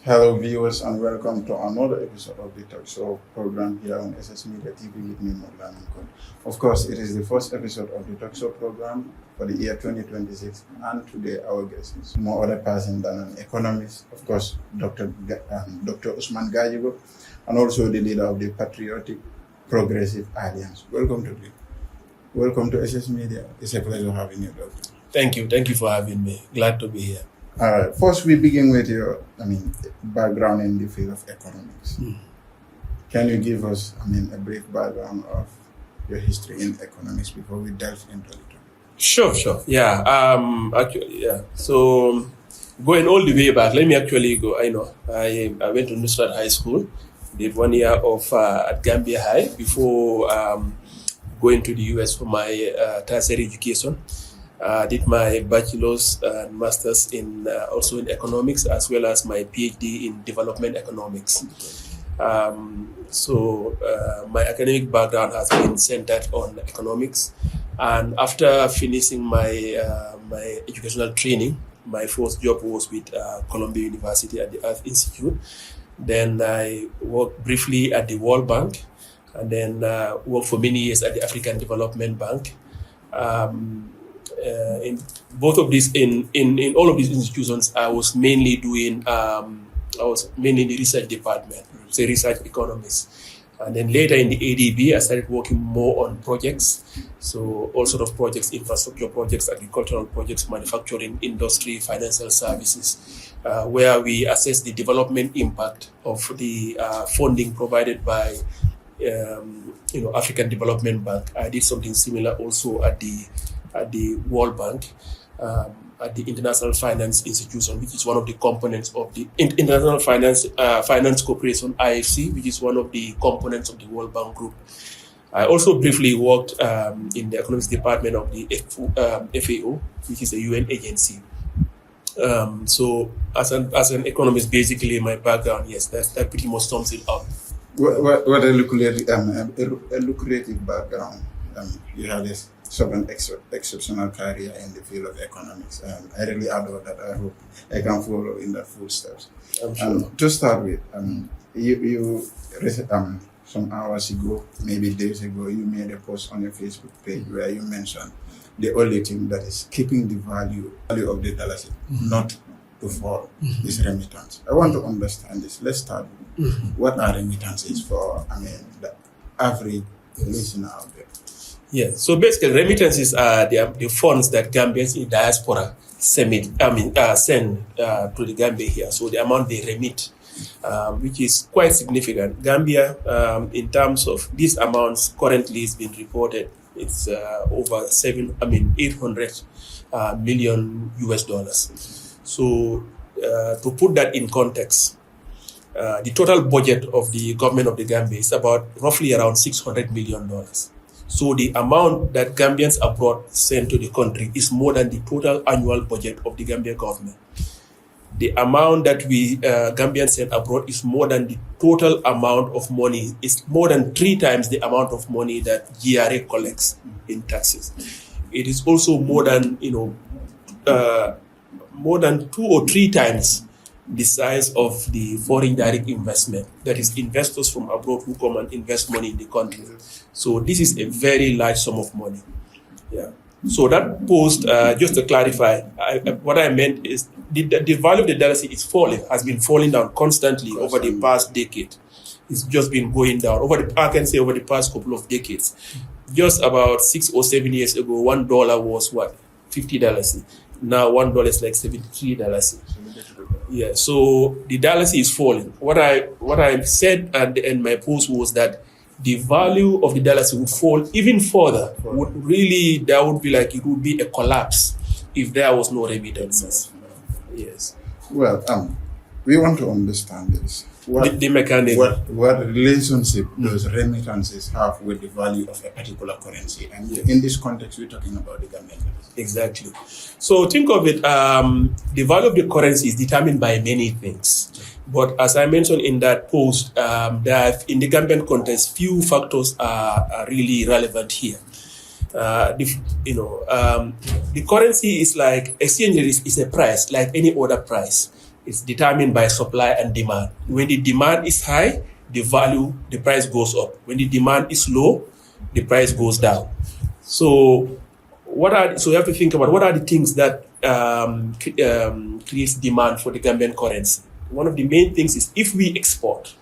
Hello, viewers, and welcome to another episode of the Talk Show program here on SS Media TV with me, Morgan. Of course, it is the first episode of the Talk Show program for the year 2026, and today our guest is no other person than an economist, of course, Dr. Usman Gajigo, and also the leader of the Patriotic Progressive Alliance. Welcome to SS Media. It's a pleasure having you, Doctor. Thank you for having me. Glad to be here. All right. First, we begin with your, background in the field of economics. Can you give us, a brief background of your history in economics before we delve into it? Sure. Yeah. So, going all the way back, let me actually go. I went to Nusrat High School, did 1 year of at Gambia High before going to the US for my tertiary education. Did my bachelor's and master's in also in economics, as well as my PhD in development economics. My academic background has been centered on economics, and after finishing my educational training, my first job was with Columbia University at the Earth Institute. Then I worked briefly at the World Bank, and then worked for many years at the African Development Bank. In both of these, in all of these institutions, I was mainly in the research department, so research economist. And then later in the ADB, I started working more on projects. So all sort of projects, infrastructure projects, agricultural projects, manufacturing, industry, financial services, where we assess the development impact of the funding provided by African Development Bank. I did something similar also at the World Bank, at the International Finance Institution, which is one of the components of the International Finance Corporation, IFC, which is one of the components of the World Bank Group. I also briefly worked in the economics department of the FAO, which is a UN agency. So as an economist, basically my background, yes, that pretty much sums it up. What a lucrative background. You have this exceptional career in the field of economics. I really adore that. I hope I can follow in that footsteps. I'm sure. To start with, you some hours ago, maybe days ago, you made a post on your Facebook page where you mentioned the only thing that is keeping the value of the dollar not to fall is remittance. I want to understand this. Let's start with what are remittances for the average listener out there? Yeah, so basically remittances are the funds that Gambians in diaspora send to the Gambia here. So the amount they remit, which is quite significant. Gambia, in terms of these amounts, currently is being reported. It's over 800 million US dollars. So to put that in context, the total budget of the government of the Gambia is about roughly around $600 million. So the amount that Gambians abroad send to the country is more than the total annual budget of the Gambia government. The amount that we Gambians send abroad is more than the total amount of money. It's more than 3 times the amount of money that GRA collects in taxes. It is also more than 2 or 3 times the size of the foreign direct investment, that is investors from abroad who come and invest money in the country. So this is a very large sum of money. Yeah. So that post, just to clarify, what I meant is the value of the dollar has been falling down constantly over the past decade. It's just been going down over the past couple of decades. Just about 6 or 7 years ago, $1 was $50. Now $1 is like $73. Yeah, so the dollar is falling. What I said at the end, my post was that the value of the dollar would fall even further. It would be a collapse if there was no remittances. Yes. Well, we want to understand this. The mechanism. What relationship does remittances have with the value of a particular currency? And in this context, we're talking about the Gambian dollar. Exactly. So think of it, the value of the currency is determined by many things. But as I mentioned in that post, that in the Gambian context, few factors are really relevant here. The currency is like, exchange rate is a price, like any other price. It's determined by supply and demand. When the demand is high, the price goes up. When the demand is low, the price goes down. So you have to think about what are the things that creates demand for the Gambian currency. One of the main things is if we export.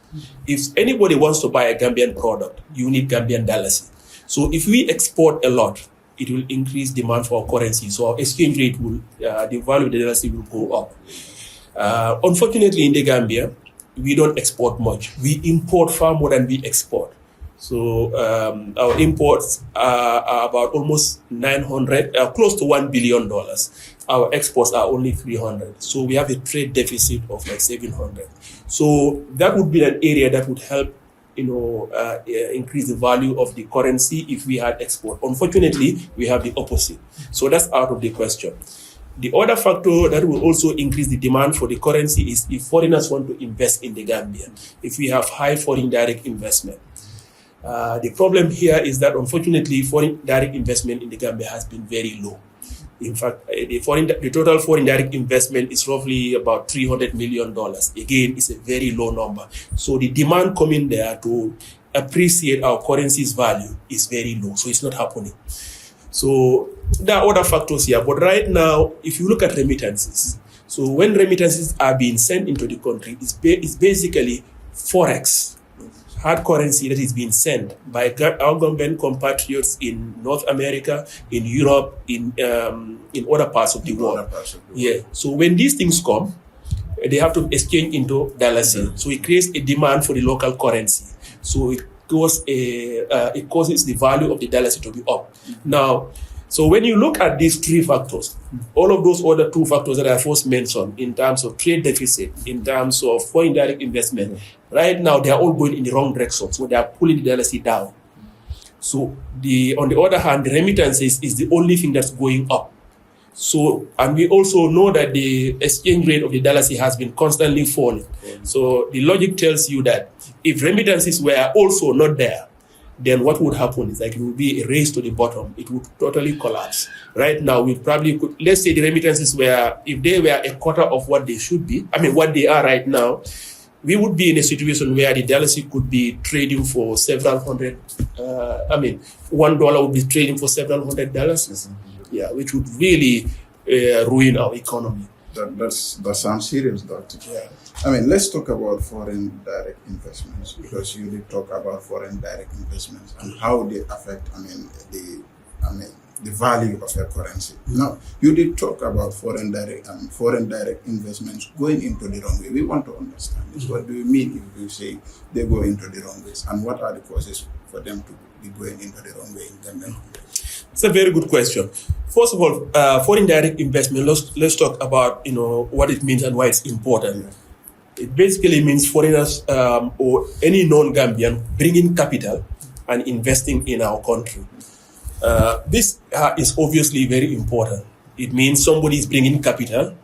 If anybody wants to buy a Gambian product, you need Gambian dollars. So if we export a lot, it will increase demand for our currency. So our exchange rate the value of the dollars will go up. Unfortunately, in the Gambia, we don't export much. We import far more than we export. So our imports are about almost 900, close to $1 billion. Our exports are only 300. So we have a trade deficit of like 700. So that would be an area that would help, increase the value of the currency if we had export. Unfortunately, we have the opposite. So that's out of the question. The other factor that will also increase the demand for the currency is if foreigners want to invest in the Gambia, if we have high foreign direct investment. The problem here is that, unfortunately, foreign direct investment in the Gambia has been very low. In fact, the total foreign direct investment is roughly about $300 million. Again, it's a very low number. So the demand coming there to appreciate our currency's value is very low. So it's not happening. So there are other factors here. But right now, if you look at remittances, so when remittances are being sent into the country, it's basically Forex, hard currency that is being sent by our Gambian compatriots in North America, in Europe, in other parts of the world. Yeah. So when these things come, they have to exchange into dollars. So it creates a demand for the local currency. So it causes the value of the dollars to be up. Now, so when you look at these three factors, all of those other two factors that I first mentioned in terms of trade deficit, in terms of foreign direct investment, right now they are all going in the wrong direction. So they are pulling the dollars down. So on the other hand, the remittances is the only thing that's going up. So, and we also know that the exchange rate of the dollars has been constantly falling. So the logic tells you that if remittances were also not there, then what would happen is like it would be a race to the bottom. It would totally collapse. Right now, we probably could, let's say the remittances if they were a quarter of what they should be, what they are right now, we would be in a situation where the dollars could be trading for several hundred, $1 would be trading for several $100. Yeah, which would really ruin our economy. That sounds serious, Doctor. Yeah. Let's talk about foreign direct investments, because you did talk about foreign direct investments and how they affect, the value of your currency. Now, you did talk about foreign direct investments going into the wrong way. We want to understand this. What do you mean if you say they go into the wrong ways, and what are the causes for them to be going into the wrong way in Ghana? It's a very good question. First of all, foreign direct investment, let's talk about what it means and why it's important. Yeah. It basically means foreigners or any non-Gambian bringing capital and investing in our country. This is obviously very important. It means somebody is bringing capital,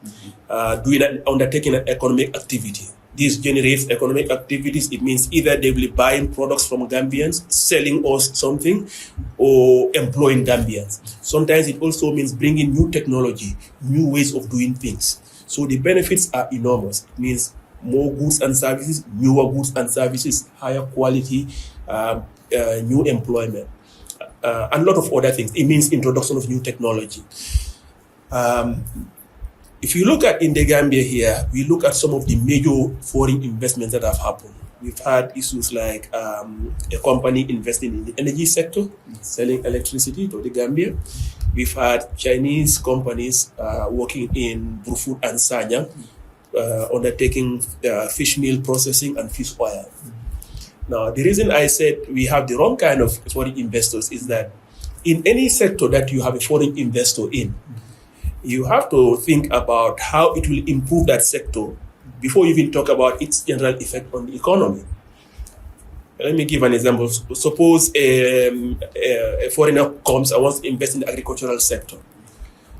undertaking an economic activity. This generates economic activities. It means either they will be buying products from Gambians, selling us something, or employing Gambians. Sometimes it also means bringing new technology, new ways of doing things. So the benefits are enormous. It means more goods and services, newer goods and services, higher quality, new employment, and a lot of other things. It means introduction of new technology. If you look at in the Gambia here, we look at some of the major foreign investments that have happened. We've had issues like a company investing in the energy sector, selling electricity to the Gambia. We've had Chinese companies working in Brufut and Sanyang, undertaking fish meal processing and fish oil. Now, the reason I said we have the wrong kind of foreign investors is that in any sector that you have a foreign investor in, you have to think about how it will improve that sector before you even talk about its general effect on the economy. Let me give an example. Suppose a foreigner comes and wants to invest in the agricultural sector.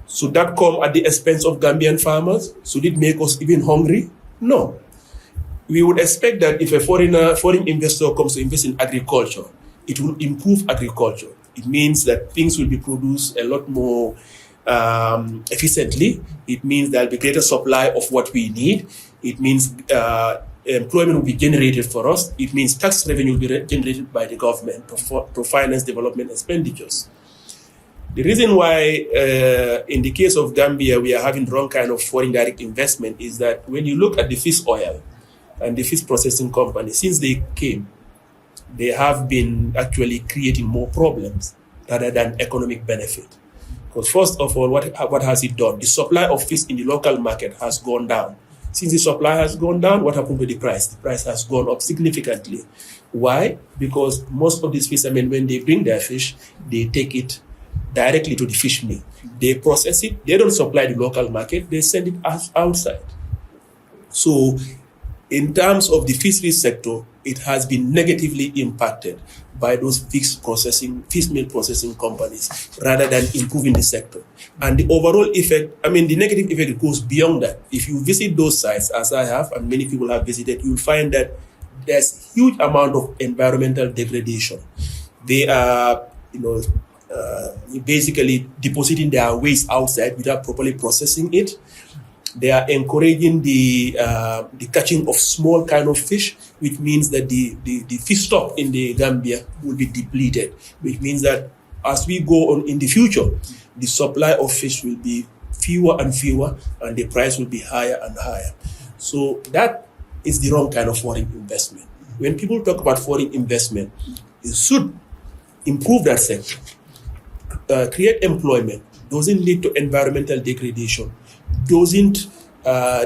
Should that come at the expense of Gambian farmers? Should it make us even hungry? No. We would expect that if a foreign investor comes to invest in agriculture, it will improve agriculture. It means that things will be produced a lot more efficiently. It means there'll be greater supply of what we need. It means employment will be generated for us. It means tax revenue will be generated by the government to finance development expenditures. The reason why, in the case of Gambia, we are having the wrong kind of foreign direct investment is that when you look at the fish oil and the fish processing companies, since they came, they have been actually creating more problems rather than economic benefit. Because first of all, what has it done? The supply of fish in the local market has gone down. Since the supply has gone down, what happened to the price? The price has gone up significantly. Why? Because most of these fishermen, when they bring their fish, they take it directly to the fish mill. They process it. They don't supply the local market. They send it outside. So in terms of the fisheries sector, it has been negatively impacted by those fish meal processing companies rather than improving the sector. And the overall effect, the negative effect goes beyond that. If you visit those sites, as I have, and many people have visited, you'll find that there's huge amount of environmental degradation. They are, basically depositing their waste outside without properly processing it. They are encouraging the catching of small kind of fish, which means that the fish stock in the Gambia will be depleted, which means that as we go on in the future, the supply of fish will be fewer and fewer, and the price will be higher and higher. So that is the wrong kind of foreign investment. When people talk about foreign investment, it should improve that sector, create employment, doesn't lead to environmental degradation, doesn't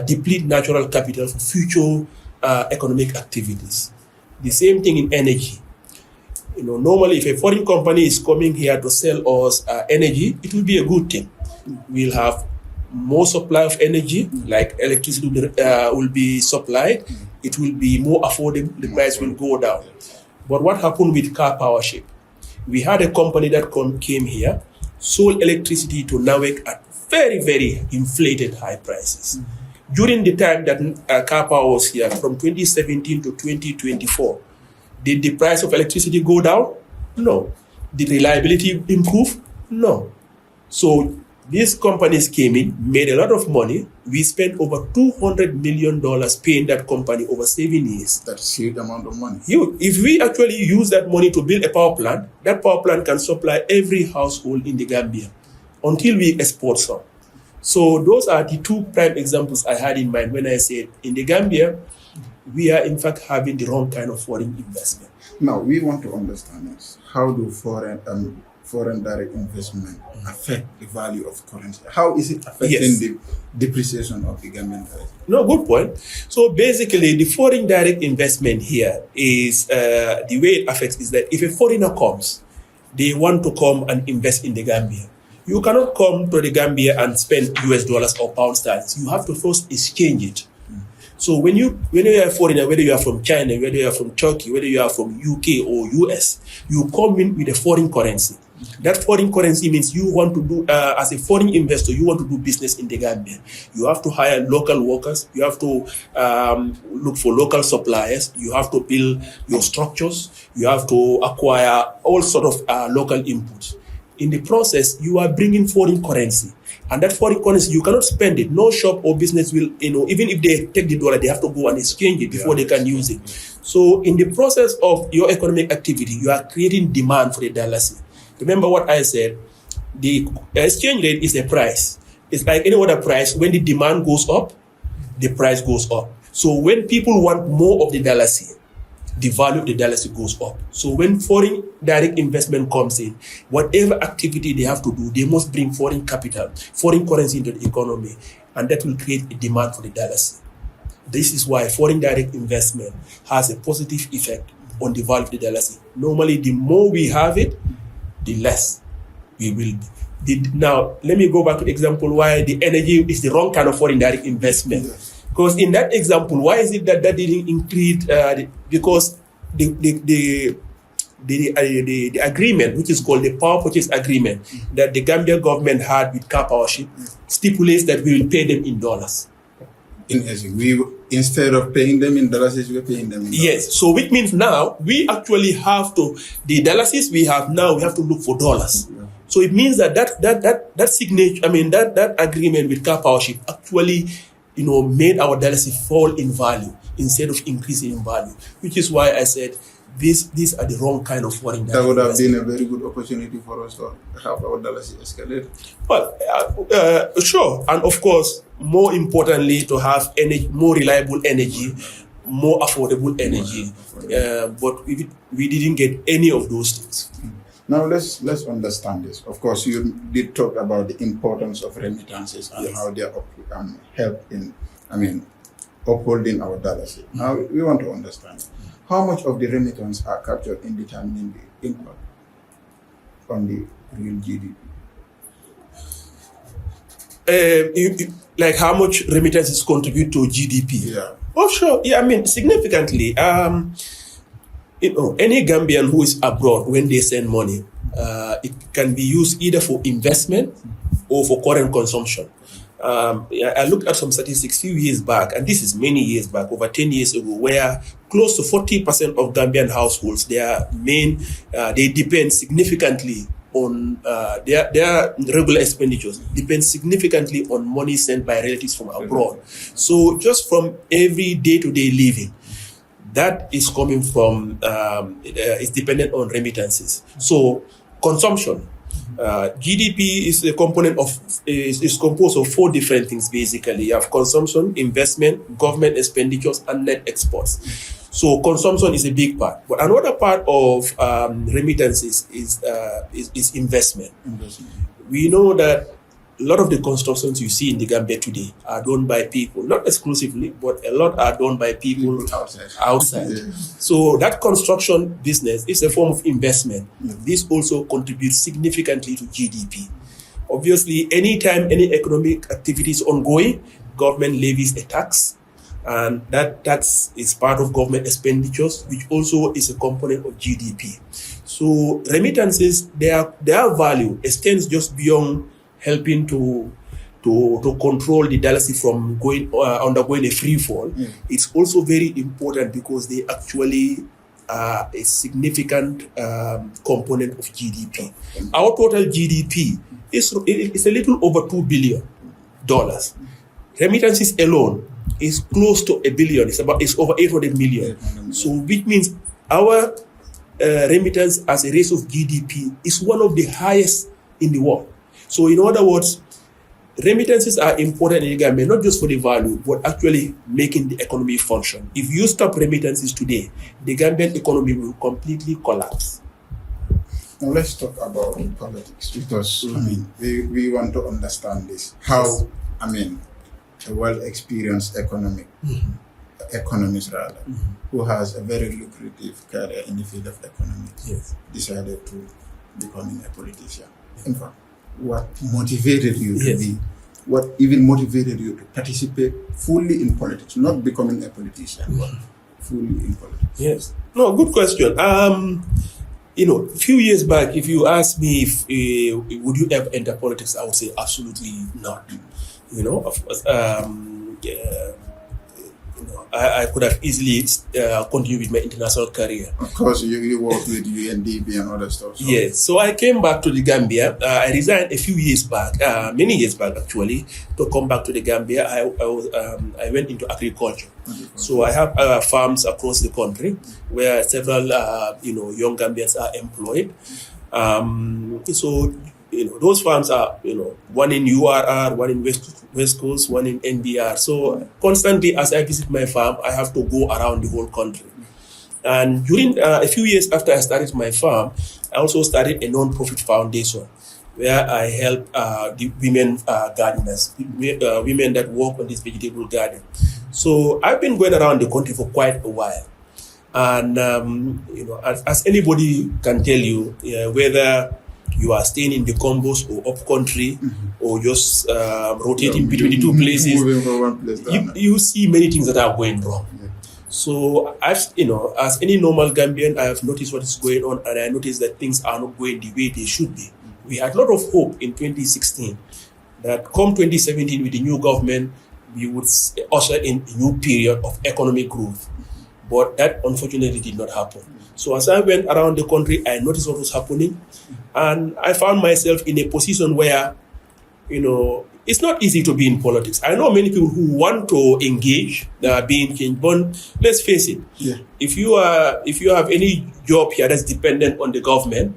deplete natural capital for future economic activities. The same thing in energy. Normally, if a foreign company is coming here to sell us energy, it will be a good thing. We'll have more supply of energy, like electricity will be supplied. It will be more affordable. The price will go down. But what happened with car power ship? We had a company that came here, sold electricity to NAWEC at very, very inflated high prices. During the time that car power was here, from 2017 to 2024, did the price of electricity go down? No. Did reliability improve? No. So these companies came in, made a lot of money. We spent over $200 million paying that company over 7 years. That's a huge amount of money. If we actually use that money to build a power plant, that power plant can supply every household in the Gambia until we export some. So those are the two prime examples I had in mind when I said in the Gambia, we are in fact having the wrong kind of foreign investment. Now, we want to understand this. How do foreign direct investment affect the value of currency? How is it affecting the depreciation of the Gambian currency? No, good point. So basically, the foreign direct investment here is, the way it affects is that if a foreigner comes, they want to come and invest in the Gambia. You cannot come to the Gambia and spend US dollars or pound sterling. You have to first exchange it. So when you are a foreigner, whether you are from China, whether you are from Turkey, whether you are from UK or US, you come in with a foreign currency. That foreign currency means you want to do, as a foreign investor, you want to do business in the Gambia. You have to hire local workers. You have to look for local suppliers. You have to build your structures. You have to acquire all sort of local inputs. In the process, you are bringing foreign currency. And that foreign currency, you cannot spend it. No shop or business will, even if they take the dollar, they have to go and exchange it before they can use it. So in the process of your economic activity, you are creating demand for the dollars. Remember what I said, the exchange rate is a price. It's like any other price. When the demand goes up, the price goes up. So when people want more of the dollars, the value of the dollars goes up. So when foreign direct investment comes in, whatever activity they have to do, they must bring foreign capital, foreign currency into the economy, and that will create a demand for the dollars. This is why foreign direct investment has a positive effect on the value of the dollars. Normally, the more we have it, the less we will be. Now, let me go back to the example why the energy is the wrong kind of foreign direct investment. Because in that example, why is it that didn't increase? Because the agreement, which is called the power purchase agreement, that the Gambian government had with car power ship, stipulates that we will pay them in dollars. Instead of paying them in dollars, we're paying them in dollars. Yes. So which means now we actually have to, the dollars we have now, we have to look for dollars. So it means that signature, that agreement with car powership actually, made our dialysis fall in value instead of increasing in value, which is why I said these are the wrong kind of foreign that would have been a very good opportunity for us to have our dialysis escalate. Well, sure, and of course, more importantly, to have more reliable energy, more affordable energy, but we didn't get any of those things. Now let's understand this. Of course, you did talk about the importance of remittances and how they help in, upholding our dialysis. Now we want to understand how much of the remittance are captured in determining the impact on the real GDP. Like how much remittances contribute to GDP? Yeah. Oh, sure. Yeah, significantly. Any Gambian who is abroad, when they send money, it can be used either for investment or for current consumption. I looked at some statistics few years back, and this is many years back, over 10 years ago, where close to 40% of Gambian households, they depend significantly on their regular expenditures, depend significantly on money sent by relatives from abroad. So just from every day-to-day living, that is coming from, is dependent on remittances. So consumption, GDP is a component of, is composed of 4 different things basically. You have consumption, investment, government expenditures, and net exports. So consumption is a big part. But another part of remittances is investment. We know that a lot of the constructions you see in the Gambia today are done by people, not exclusively, but a lot are done by people outside. Yeah. So that construction business is a form of investment. Yeah. This also contributes significantly to GDP. Obviously, anytime any economic activity is ongoing, government levies a tax, and that tax is part of government expenditures, which also is a component of GDP. So remittances, their value extends just beyond helping to control the dialysis from undergoing a free fall. Mm. It's also very important because they actually are a significant component of GDP. Our total GDP is a little over $2 billion. Remittances alone is close to $1 billion. It's over 800 million. So which means our remittance as a ratio of GDP is one of the highest in the world. So in other words, remittances are important in Gambia, not just for the value, but actually making the economy function. If you stop remittances today, the Gambian economy will completely collapse. Now let's talk about politics, because we want to understand this. How, a well-experienced economist who has a very lucrative career in the field of economics, decided to become a politician. In fact, what motivated you to be, what even motivated you to participate fully in politics, not becoming a politician, but fully in politics? Yes. No, good question. A few years back, if you asked me if would you ever enter politics, I would say absolutely not. Of course, I could have easily continued with my international career. Of course, you work with UNDP and other stuff. So. Yes. So I came back to the Gambia. I resigned a few years back, many years back actually, to come back to the Gambia. I went into agriculture. So I have farms across the country where several young Gambians are employed. Those farms are, one in URR, one in West Coast, one in NBR. So constantly, as I visit my farm, I have to go around the whole country. And during a few years after I started my farm, I also started a non-profit foundation where I help the women gardeners, women that work on this vegetable garden. So I've been going around the country for quite a while. And, as anybody can tell you, whether you are staying in the combos or up country or just rotating between the two places, you see many things that are going wrong. So as any normal Gambian, I have noticed what is going on, and I noticed that things are not going the way they should be. We had a lot of hope in 2016 that come 2017 with the new government, we would usher in a new period of economic growth. But that unfortunately did not happen. So as I went around the country, I noticed what was happening, and I found myself in a position where, it's not easy to be in politics. I know many people who want to engage, being changed, but let's face it. Yeah. If you have any job here that's dependent on the government,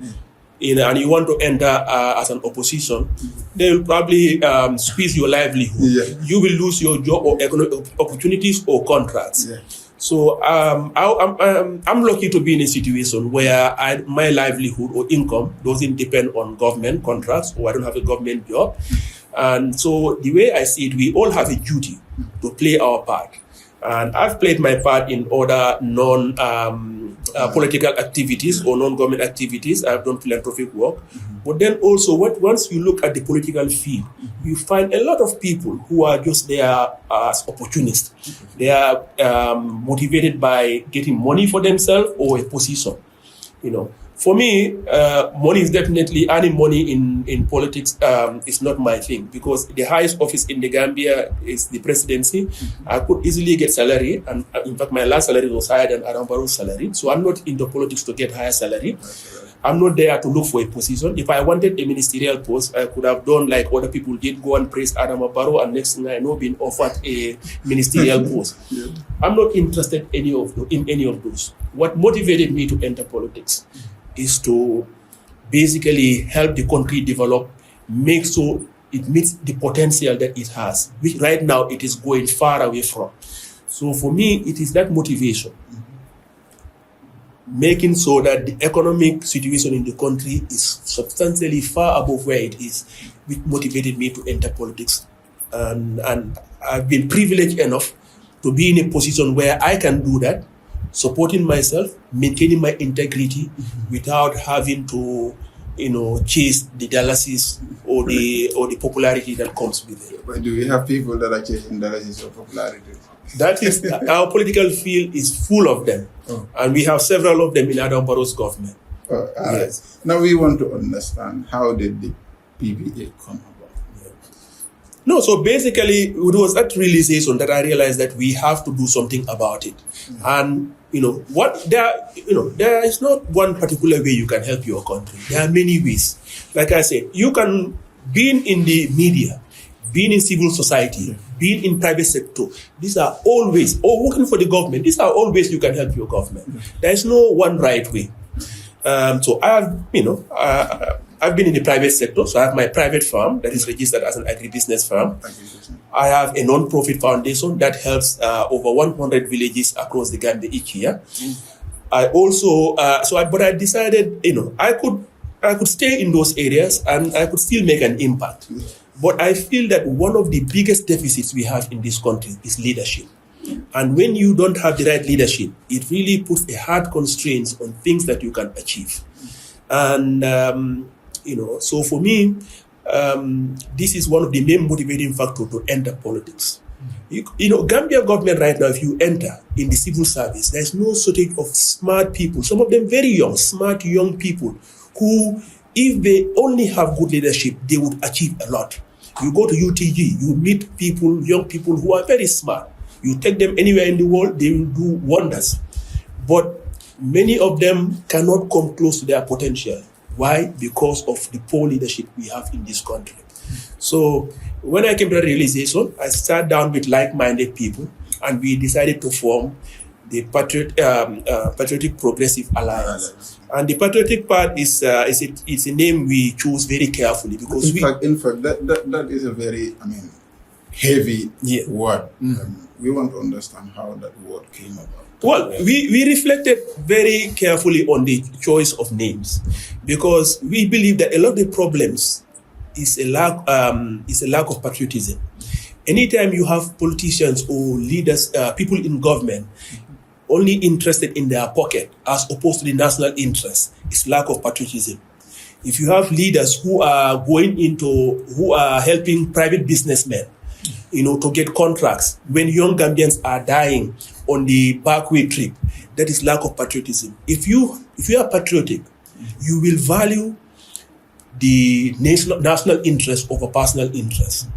and you want to enter as an opposition, they will probably squeeze your livelihood. Yeah. You will lose your job or economic opportunities or contracts. Yeah. So I'm lucky to be in a situation where my livelihood or income doesn't depend on government contracts, or I don't have a government job. And so the way I see it, we all have a duty to play our part. And I've played my part in other non-political activities or non-government activities. I've done philanthropic work. But then also, once you look at the political field, you find a lot of people who are just there as opportunists. They are motivated by getting money for themselves or a position. For me, money is definitely, earning money in politics is not my thing, because the highest office in the Gambia is the presidency. I could easily get salary, and in fact, my last salary was higher than Adam Barrow's salary. So I'm not into politics to get higher salary. I'm not there to look for a position. If I wanted a ministerial post, I could have done like other people did, go and praise Adam Barrow, and next thing I know, been offered a ministerial post. Yeah. I'm not interested in any of those. What motivated me to enter politics is to basically help the country develop, make so it meets the potential that it has, which right now it is going far away from. So for me, it is that motivation, making so that the economic situation in the country is substantially far above where it is, which motivated me to enter politics. And I've been privileged enough to be in a position where I can do that, supporting myself, maintaining my integrity without having to, chase the dollars or the popularity that comes with it. But do we have people that are chasing dollars or popularity? That is, our political field is full of them, and we have several of them in Adam Barrow's government. Yes. Now we want to understand, how did the PBA come about? No, so basically it was that realization that I realized that we have to do something about it. And there is not one particular way you can help your country. There are many ways. Like I said, you can be in the media, being in civil society, being in private sector. These are all ways, or working for the government. These are all ways you can help your government. There is no one right way. So I have, I've been in the private sector. So I have my private firm that is registered as an agribusiness firm. I have a non-profit foundation that helps over 100 villages across the Gambia each year. I also, but I decided, I could stay in those areas and I could still make an impact. But I feel that one of the biggest deficits we have in this country is leadership. And when you don't have the right leadership, it really puts a hard constraints on things that you can achieve. And, so for me, this is one of the main motivating factors to enter politics. Gambia government right now, if you enter in the civil service, there's no shortage of smart people, some of them very young, smart young people who, if they only have good leadership, they would achieve a lot. You go to UTG, you meet people, young people who are very smart. You take them anywhere in the world, they will do wonders. But many of them cannot come close to their potential. Why? Because of the poor leadership we have in this country. So when I came to the realization, I sat down with like-minded people and we decided to form the Patriotic Progressive Alliance. And the patriotic part is a name we choose very carefully because in fact, that is a very, heavy word. We want to understand how that word came about. Well, we reflected very carefully on the choice of names because we believe that a lot of the problems is a lack of patriotism. Anytime you have politicians or leaders, people in government, only interested in their pocket as opposed to the national interest, it's lack of patriotism. If you have leaders who are helping private businessmen, to get contracts, when young Gambians are dying on the backway trip, that is lack of patriotism. If you are patriotic, you will value the national interest over personal interest.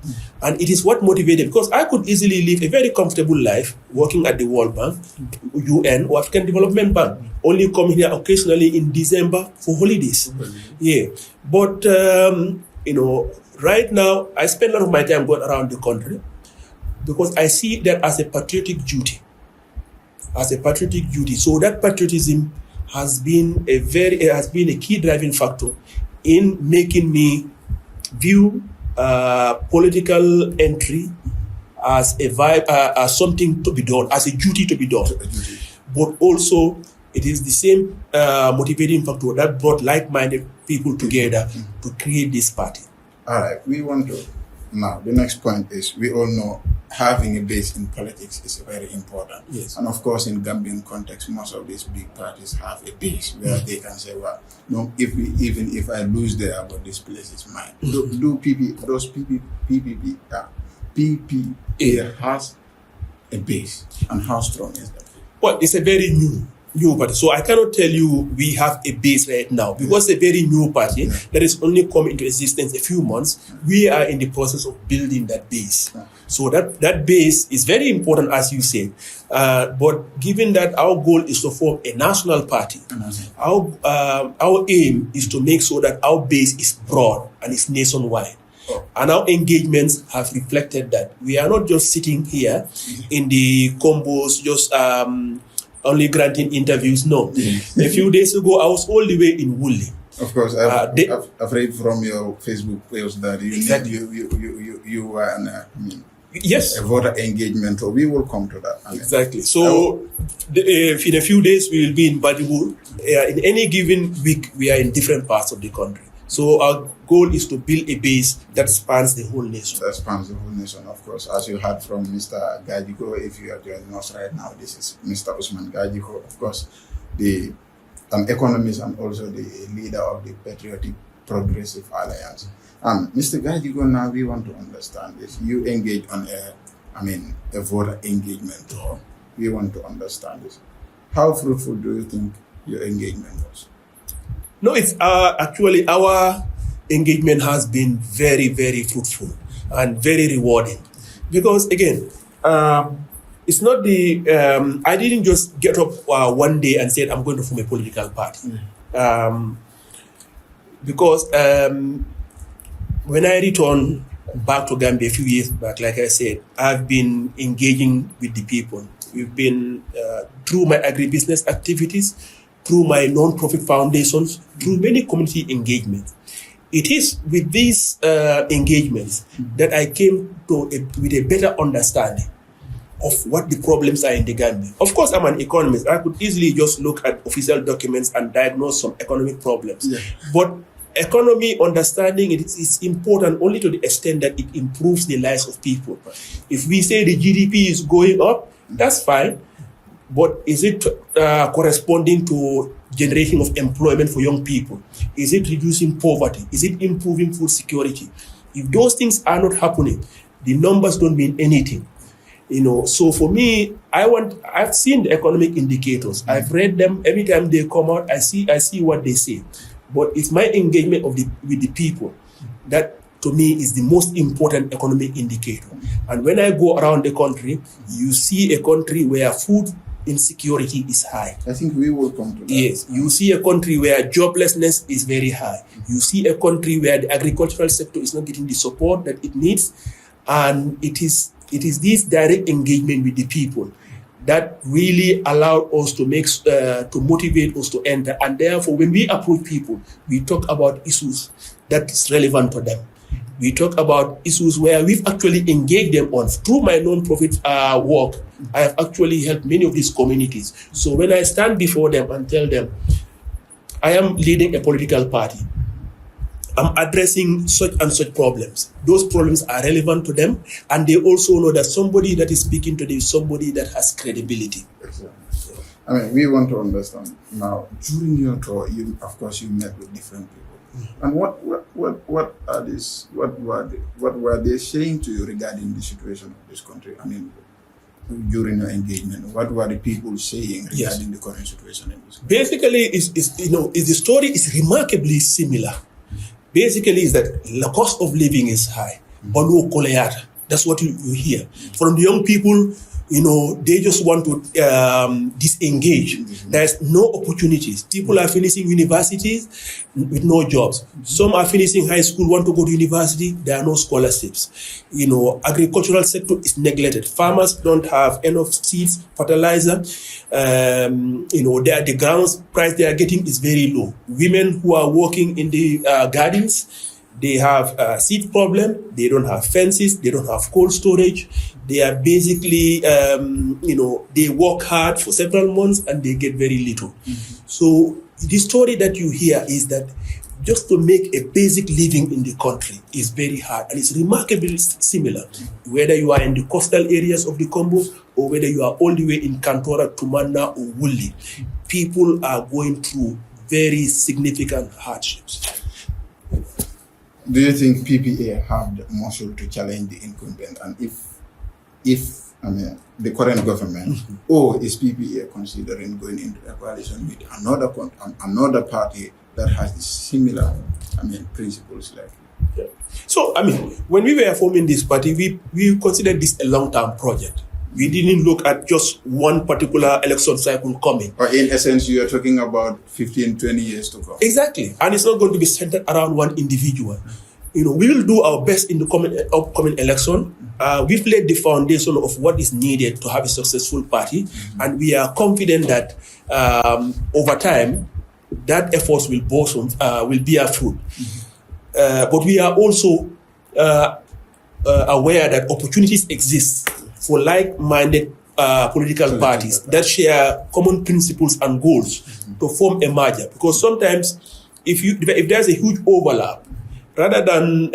And it is what motivated, because I could easily live a very comfortable life working at the World Bank, UN, or African Development Bank, only coming here occasionally in December for holidays. Yeah. But, right now, I spend a lot of my time going around the country because I see that as a patriotic duty. So that patriotism has been a key driving factor in making me view political entry as as something to be done, as a duty to be done. But also, it is the same motivating factor that brought like-minded people together to create this party. All right, now the next point is, we all know having a base in politics is very important. Yes. And of course, in Gambian context, most of these big parties have a base where they can say, well, no, even if I lose there, but this place is mine. PPP has a base, and how strong is that? Well, it's a very new party. So I cannot tell you we have a base right now because it's a very new party that is only come into existence a few months. We are in the process of building that base. So that base is very important, as you said. But given that our goal is to form a national party, our aim is to make sure that our base is broad and is nationwide. And our engagements have reflected that. We are not just sitting here in the combos, just only granting interviews. No. A few days ago, I was all the way in Woolly. Of course, I've read from your Facebook post that you were an yes, a voter engagement. So we will come to that. Exactly. So in a few days, we will be in Badibur. In any given week, we are in different parts of the country. So our goal is to build a base that spans the whole nation. That spans the whole nation, of course. As you heard from Mr. Gajigo, if you are joining us right now, this is Mr. Usman Gajigo, of course, an economist and also the leader of the Patriotic Progressive Alliance. Mr. Gajigo, now we want to understand this. You engage on a voter engagement tour. We want to understand this. How fruitful do you think your engagement was? No, it's actually our engagement has been very, very fruitful and very rewarding. Because again, it's not I didn't just get up one day and said, I'm going to form a political party. Because when I returned back to Gambia a few years back, like I said, I've been engaging with the people. We've been, through my agribusiness activities, through my non-profit foundations, through many community engagements. It is with these engagements that I came with a better understanding of what the problems are in the Gambia. Of course, I'm an economist. I could easily just look at official documents and diagnose some economic problems. Yeah. But economy understanding it is important only to the extent that it improves the lives of people. If we say the GDP is going up, that's fine. But is it corresponding to generation of employment for young people? Is it reducing poverty? Is it improving food security? If those things are not happening, the numbers don't mean anything. So for me, I've seen the economic indicators. I've read them. Every time they come out, I see what they say. But it's my engagement with the people that, to me, is the most important economic indicator. And when I go around the country, you see a country where food insecurity is high. I think we will come to that. Yes, you see a country where joblessness is very high. You see a country where the agricultural sector is not getting the support that it needs. And it is this direct engagement with the people that really allowed us to motivate us to enter. And therefore, when we approach people, we talk about issues that is relevant to them. We talk about issues where we've actually engaged them on. Through my non-profit work, I have actually helped many of these communities. So when I stand before them and tell them, I am leading a political party, I'm addressing such and such problems. Those problems are relevant to them, and they also know that somebody that is speaking to them is somebody that has credibility. Exactly. I mean, we want to understand now. During your tour, of course, you met with different people. And what were they saying to you regarding the situation of this country? I mean, during your engagement, what were the people saying regarding the current situation in this country? Basically, the story is remarkably similar. Basically, is that the cost of living is high. balu koleata. That's what you hear. From the young people, they just want to disengage. There's no opportunities. People are finishing universities with no jobs. Some are finishing high school, want to go to university. There are no scholarships. Agricultural sector is neglected. Farmers don't have enough seeds, fertilizer. The grounds price they are getting is very low. Women who are working in the gardens, they have a seed problem. They don't have fences. They don't have cold storage. They are basically, they work hard for several months and they get very little. So the story that you hear is that just to make a basic living in the country is very hard, and it's remarkably similar, whether you are in the coastal areas of the Congo or whether you are all the way in Kantora, Tumanda, or Wuli. People are going through very significant hardships. Do you think PPA have the muscle to challenge the incumbent? And if the current government, or is PPA considering going into a coalition with another party that has the similar, principles like? Yeah. So, when we were forming this party, we considered this a long-term project. We didn't look at just one particular election cycle coming. Or in essence, you are talking about 15, 20 years to come. Exactly. And it's not going to be centered around one individual. We will do our best in the upcoming election. We've laid the foundation of what is needed to have a successful party. And we are confident that over time, that efforts will bear fruit. But we are also aware that opportunities exist for like-minded political parties that share common principles and goals to form a merger. Because sometimes, if there's a huge overlap, rather than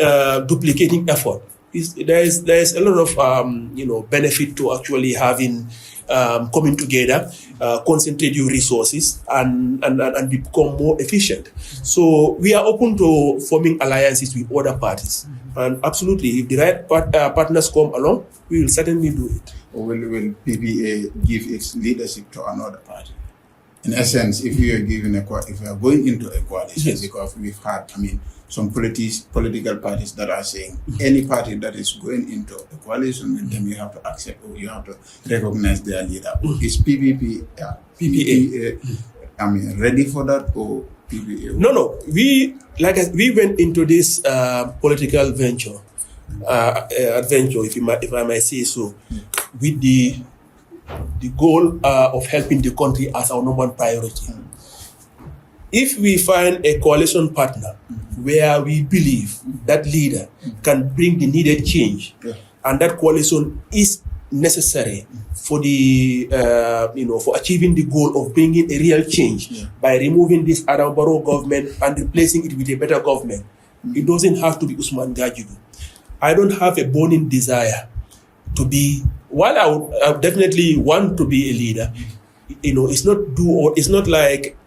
duplicating effort, there's a lot of benefit to actually having coming together, concentrate your resources, and become more efficient. So we are open to forming alliances with other parties. And absolutely, if the right partners come along, we will certainly do it. Or will PPA give its leadership to another party? In essence, if we are going into a coalition, yes, because we've had, some political parties that are saying any party that is going into a coalition with them, you have to accept or you have to recognize their leader. Is PPA ready for that, or PPA? No. We went into this political venture, if I might say so, with the goal of helping the country as our number one priority. If we find a coalition partner where we believe that leader can bring the needed change, and that coalition is necessary for the for achieving the goal of bringing a real change by removing this Adam Barrow government and replacing it with a better government, it doesn't have to be Usman Gajigo. I don't have a burning desire to be. While I would definitely want to be a leader, it's not like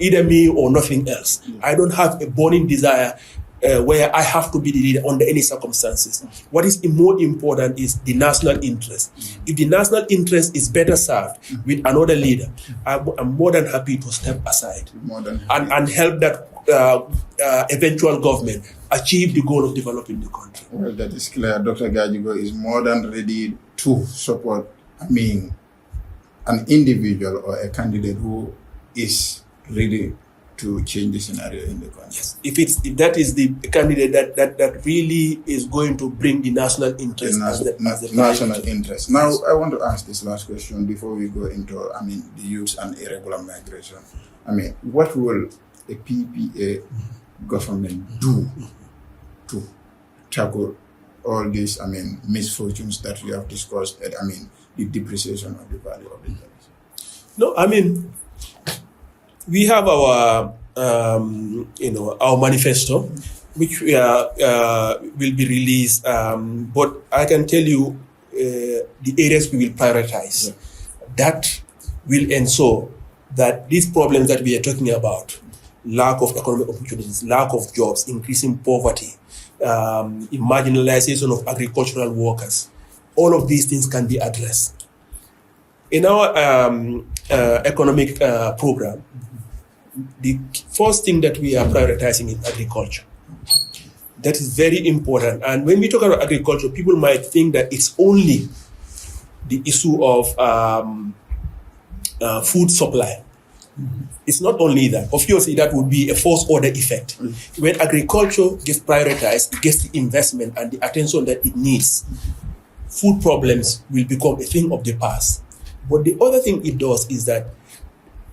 either me or nothing else. I don't have a burning desire where I have to be the leader under any circumstances. What is more important is the national interest. If the national interest is better served with another leader, I'm more than happy to step aside and help that eventual government achieve the goal of developing the country. Well, that is clear. Dr. Gajigo is more than ready to support, an individual or a candidate who is ready to change the scenario in the country. Yes. If that is the candidate that really is going to bring the national interest the national interest. Now, I want to ask this last question before we go into, the youth and irregular migration. What will a PPA government do to tackle all these, misfortunes that we have discussed, the depreciation of the value of the dollars? No, we have our manifesto, which will be released. But I can tell you the areas we will prioritize. That will ensure that these problems that we are talking about, lack of economic opportunities, lack of jobs, increasing poverty, marginalization of agricultural workers, all of these things can be addressed. In our economic program, the first thing that we are prioritizing is agriculture. That is very important. And when we talk about agriculture, people might think that it's only the issue of food supply. It's not only that. Obviously, that would be a first order effect. When agriculture gets prioritized, it gets the investment and the attention that it needs, food problems will become a thing of the past. But the other thing it does is that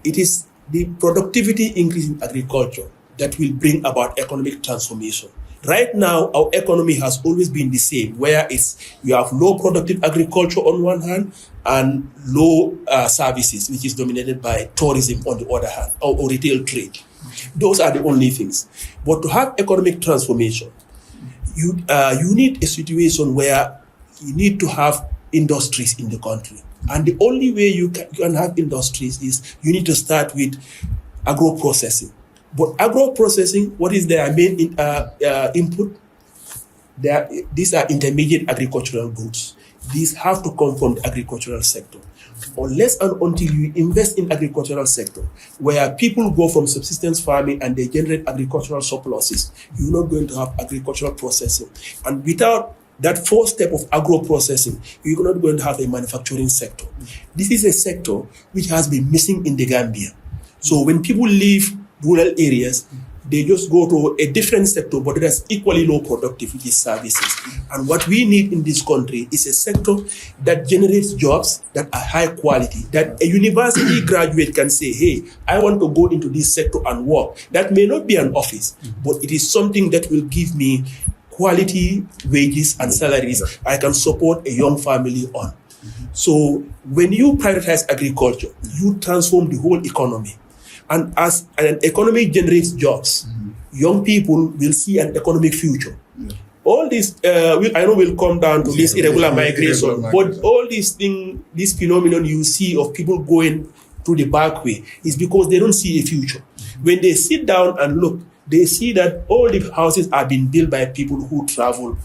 it is the productivity increase in agriculture that will bring about economic transformation. Right now, our economy has always been the same, where you have low productive agriculture on one hand and low services, which is dominated by tourism on the other hand, or retail trade. Those are the only things. But to have economic transformation, you need a situation where you need to have industries in the country. And the only way you can have industries is you need to start with agro-processing. But agro-processing, what is their main input? These are intermediate agricultural goods. These have to come from the agricultural sector. Unless and until you invest in agricultural sector, where people go from subsistence farming and they generate agricultural surpluses, you're not going to have agricultural processing. And without that fourth step of agro-processing, you're not going to have a manufacturing sector. This is a sector which has been missing in the Gambia. So when people leave rural areas, they just go to a different sector, but it has equally low productivity services. And what we need in this country is a sector that generates jobs that are high quality, that a university graduate can say, hey, I want to go into this sector and work. That may not be an office, but it is something that will give me quality wages and salaries I can support a young family on. So when you prioritize agriculture, you transform the whole economy. And as an economy generates jobs, young people will see an economic future. All this, I know will come down to this irregular migration, but all these things, this phenomenon you see of people going through the back way is because they don't see a future. When they sit down and look, they see that all the houses are being built by people who travel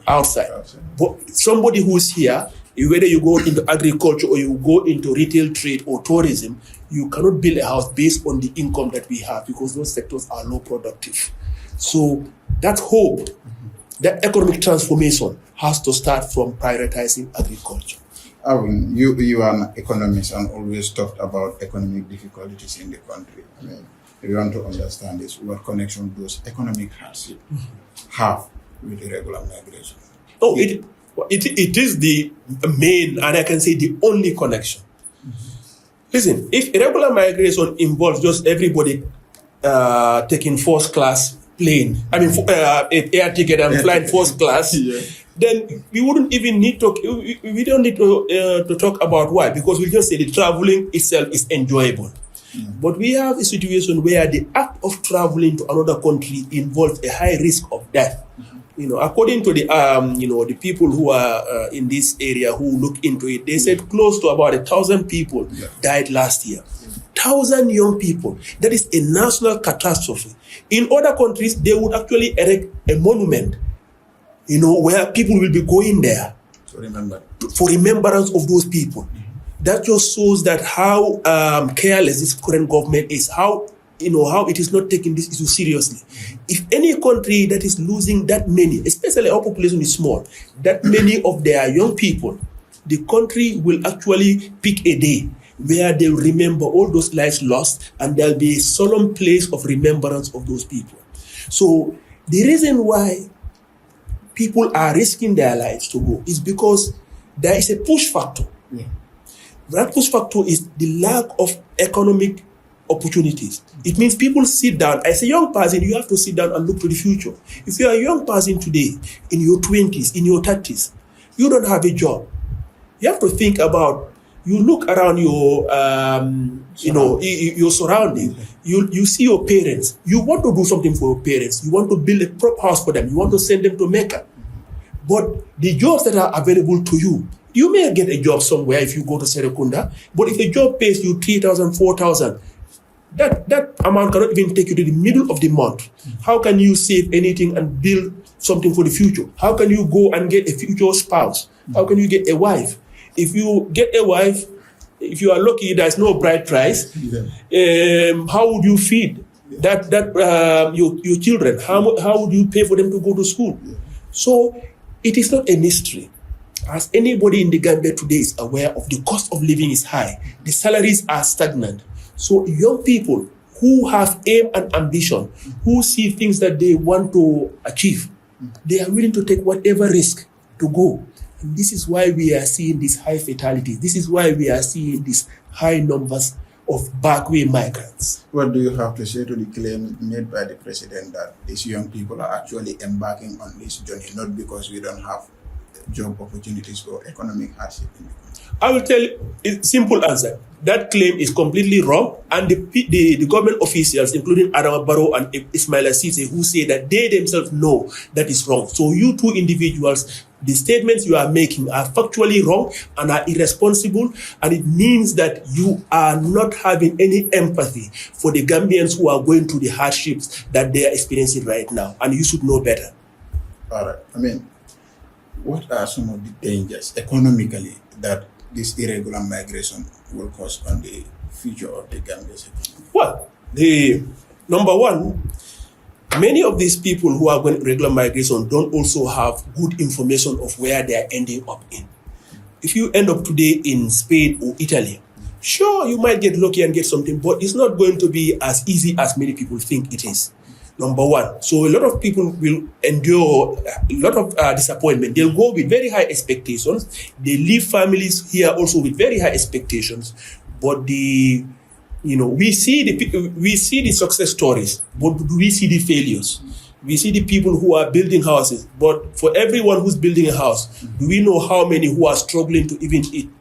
outside. But somebody who's here, whether you go into agriculture or you go into retail trade or tourism, you cannot build a house based on the income that we have because those sectors are low productive. So that hope, that economic transformation has to start from prioritizing agriculture. Arvin, you are an economist and always talked about economic difficulties in the country. I mean, if you want to understand this, what connection those economic hardship have with irregular migration? Oh, it is the main, and I can say the only connection. Listen, if irregular migration involves just everybody taking first class plane, air ticket and flying first class, then we wouldn't even need to, we don't need to talk about why, because we just say the traveling itself is enjoyable. But we have a situation where the act of traveling to another country involves a high risk of death. According to the the people who are in this area who look into it, they said close to about 1,000 people died last year. 1,000 young people. That is a national catastrophe. In other countries, they would actually erect a monument, where people will be going there for remembrance of those people. That just shows that how careless this current government is, how it is not taking this issue seriously. If any country that is losing that many, especially our population is small, that many of their young people, the country will actually pick a day where they'll remember all those lives lost, and there'll be a solemn place of remembrance of those people. So the reason why people are risking their lives to go is because there is a push factor. That push factor is the lack of economic opportunities. It means people sit down. As a young person, you have to sit down and look to the future. If you are a young person today, in your 20s, in your 30s, you don't have a job. You have to think about, you look around your, your surrounding. You see your parents. You want to do something for your parents. You want to build a prop house for them. You want to send them to Mecca. But the jobs that are available to you, you may get a job somewhere if you go to Serekunda, but if the job pays you 3,000, 4,000, that amount cannot even take you to the middle of the month. How can you save anything and build something for the future? How can you go and get a future spouse? How can you get a wife? If you get a wife, if you are lucky, there's no bride price. How would you feed Your children, how do you pay for them to go to school? So it is not a mystery. As anybody in the Gambia today is aware of, the cost of living is high, the salaries are stagnant. So young people who have aim and ambition, who see things that they want to achieve, they are willing to take whatever risk to go. And this is why we are seeing these high fatalities. This is why we are seeing these high numbers of backway migrants. What do you have to say to the claim made by the president that these young people are actually embarking on this journey, not because we don't have job opportunities or economic hardship in the country? I will tell you a simple answer. That claim is completely wrong, and the government officials, including Adama Barrow and Ismaila Ceesay, who say that they themselves know that is wrong. So you two individuals, the statements you are making are factually wrong and are irresponsible, and it means that you are not having any empathy for the Gambians who are going through the hardships that they are experiencing right now, and you should know better. All right. I mean, what are some of the dangers economically that this irregular migration will cause on the future of the Gambia's economy? Well, the number one, many of these people who are going regular migration don't also have good information of where they are ending up in. If you end up today in Spain or Italy, sure, you might get lucky and get something, but it's not going to be as easy as many people think it is. Number one. So a lot of people will endure a lot of disappointment. They'll go with very high expectations. They leave families here also with very high expectations. But we see the success stories, but do we see the failures? We see the people who are building houses, but for everyone who's building a house, do we know how many who are struggling to even eat?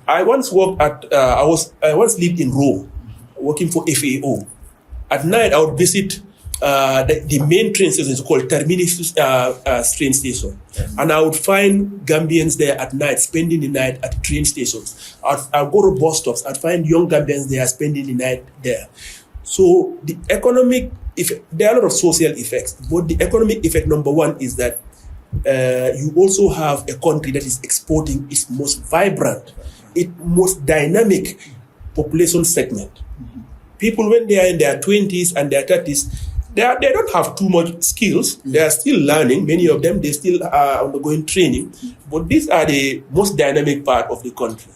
I once lived in Rome, working for FAO. At night, I would visit the main train station is called Terminus train station. And I would find Gambians there at night, spending the night at train stations. I'll go to bus stops, I'd find young Gambians there spending the night there. So the economic effect, there are a lot of social effects, but the economic effect, number one, is that you also have a country that is exporting its most vibrant, its most dynamic population segment. People, when they are in their 20s and their 30s, they don't have too much skills. They are still learning. Many of them, they still are undergoing training. But these are the most dynamic part of the country.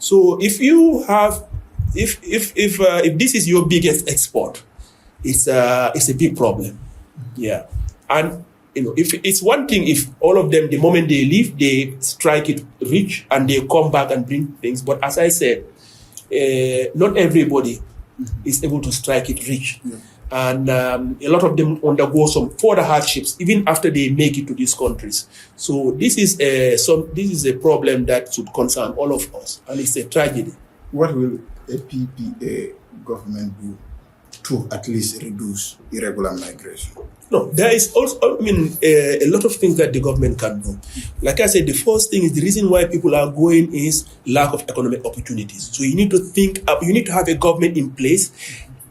So if you have, if this is your biggest export, it's a big problem. Yeah. And if it's one thing, if all of them, the moment they leave, they strike it rich and they come back and bring things. But as I said, not everybody is able to strike it rich. Yeah. And a lot of them undergo some further hardships even after they make it to these countries. So this is a problem that should concern all of us, and it's a tragedy. What will a PPA government do to at least reduce irregular migration? No, there is also, a lot of things that the government can do. Like I said, the first thing is the reason why people are going is lack of economic opportunities. So you need to have a government in place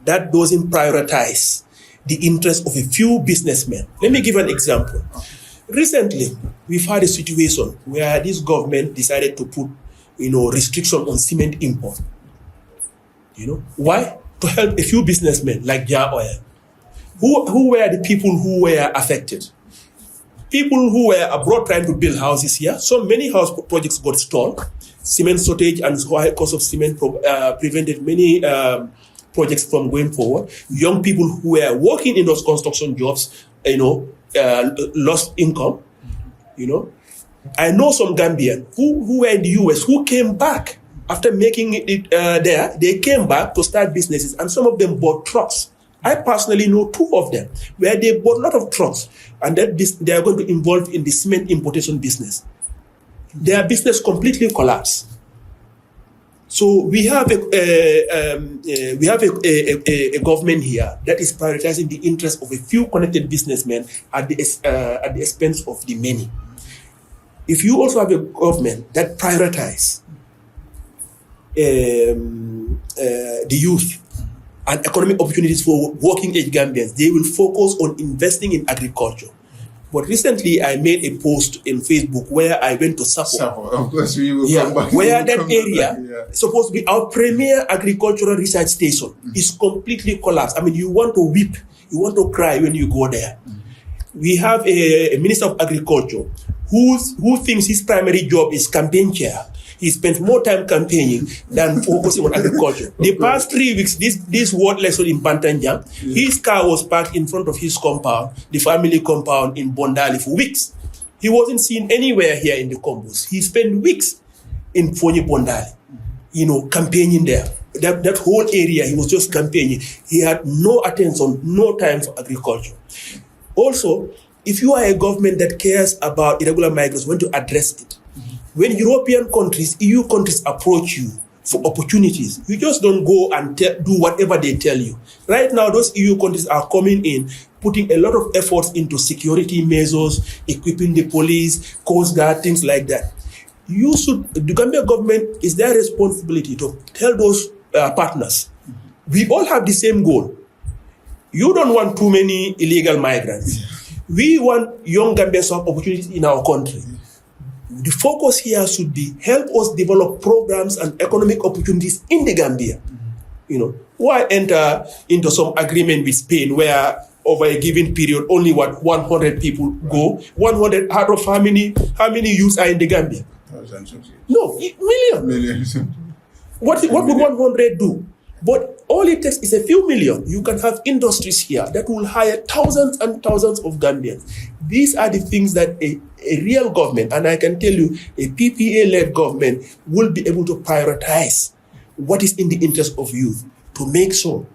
that doesn't prioritize the interests of a few businessmen. Let me give an example. Recently, we've had a situation where this government decided to put, restriction on cement import. Why? To help a few businessmen like Jar Oil. Who were the people who were affected? People who were abroad trying to build houses here. So many house projects got stalled. Cement shortage and high cost of cement prevented many projects from going forward. Young people who were working in those construction jobs, lost income. I know some Gambian who were in the US who came back after making it there. They came back to start businesses, and some of them bought trucks. I personally know two of them where they bought a lot of trucks, and then they are going to involve in the cement importation business. Their business completely collapsed. So we have a government here that is prioritizing the interests of a few connected businessmen at the expense of the many. If you also have a government that prioritizes the youth and economic opportunities for working age Gambians, they will focus on investing in agriculture. But recently, I made a post in Facebook where I went to Sapo. Of course, we will come back. Where that area supposed to be our premier agricultural research station is completely collapsed. I mean, you want to weep, you want to cry when you go there. We have a Minister of Agriculture who thinks his primary job is campaign chair. He spends more time campaigning than focusing on agriculture. The past 3 weeks, this ward lesson in Bantanjang, his car was parked in front of his compound, the family compound in Bondali for weeks. He wasn't seen anywhere here in the Combos. He spent weeks in Fonyi Bondali, campaigning there. That whole area, he was just campaigning. He had no attention, no time for agriculture. Also, if you are a government that cares about irregular migrants, you want to address it. When European countries, EU countries approach you for opportunities, you just don't go and do whatever they tell you. Right now, those EU countries are coming in, putting a lot of efforts into security measures, equipping the police, Coast Guard, things like that. The Gambia government is their responsibility to tell those partners, we all have the same goal. You don't want too many illegal migrants. We want young Gambians to have opportunities in our country. The focus here should be help us develop programs and economic opportunities in the Gambia. Why enter into some agreement with Spain where over a given period only 100 people go? 100 out of how many youths are in the Gambia? Thousands of No, millions. What would 100 do? But all it takes is a few million. You can have industries here that will hire thousands and thousands of Gambians. These are the things that a real government, and I can tell you, a PPA-led government will be able to prioritize what is in the interest of youth to make sure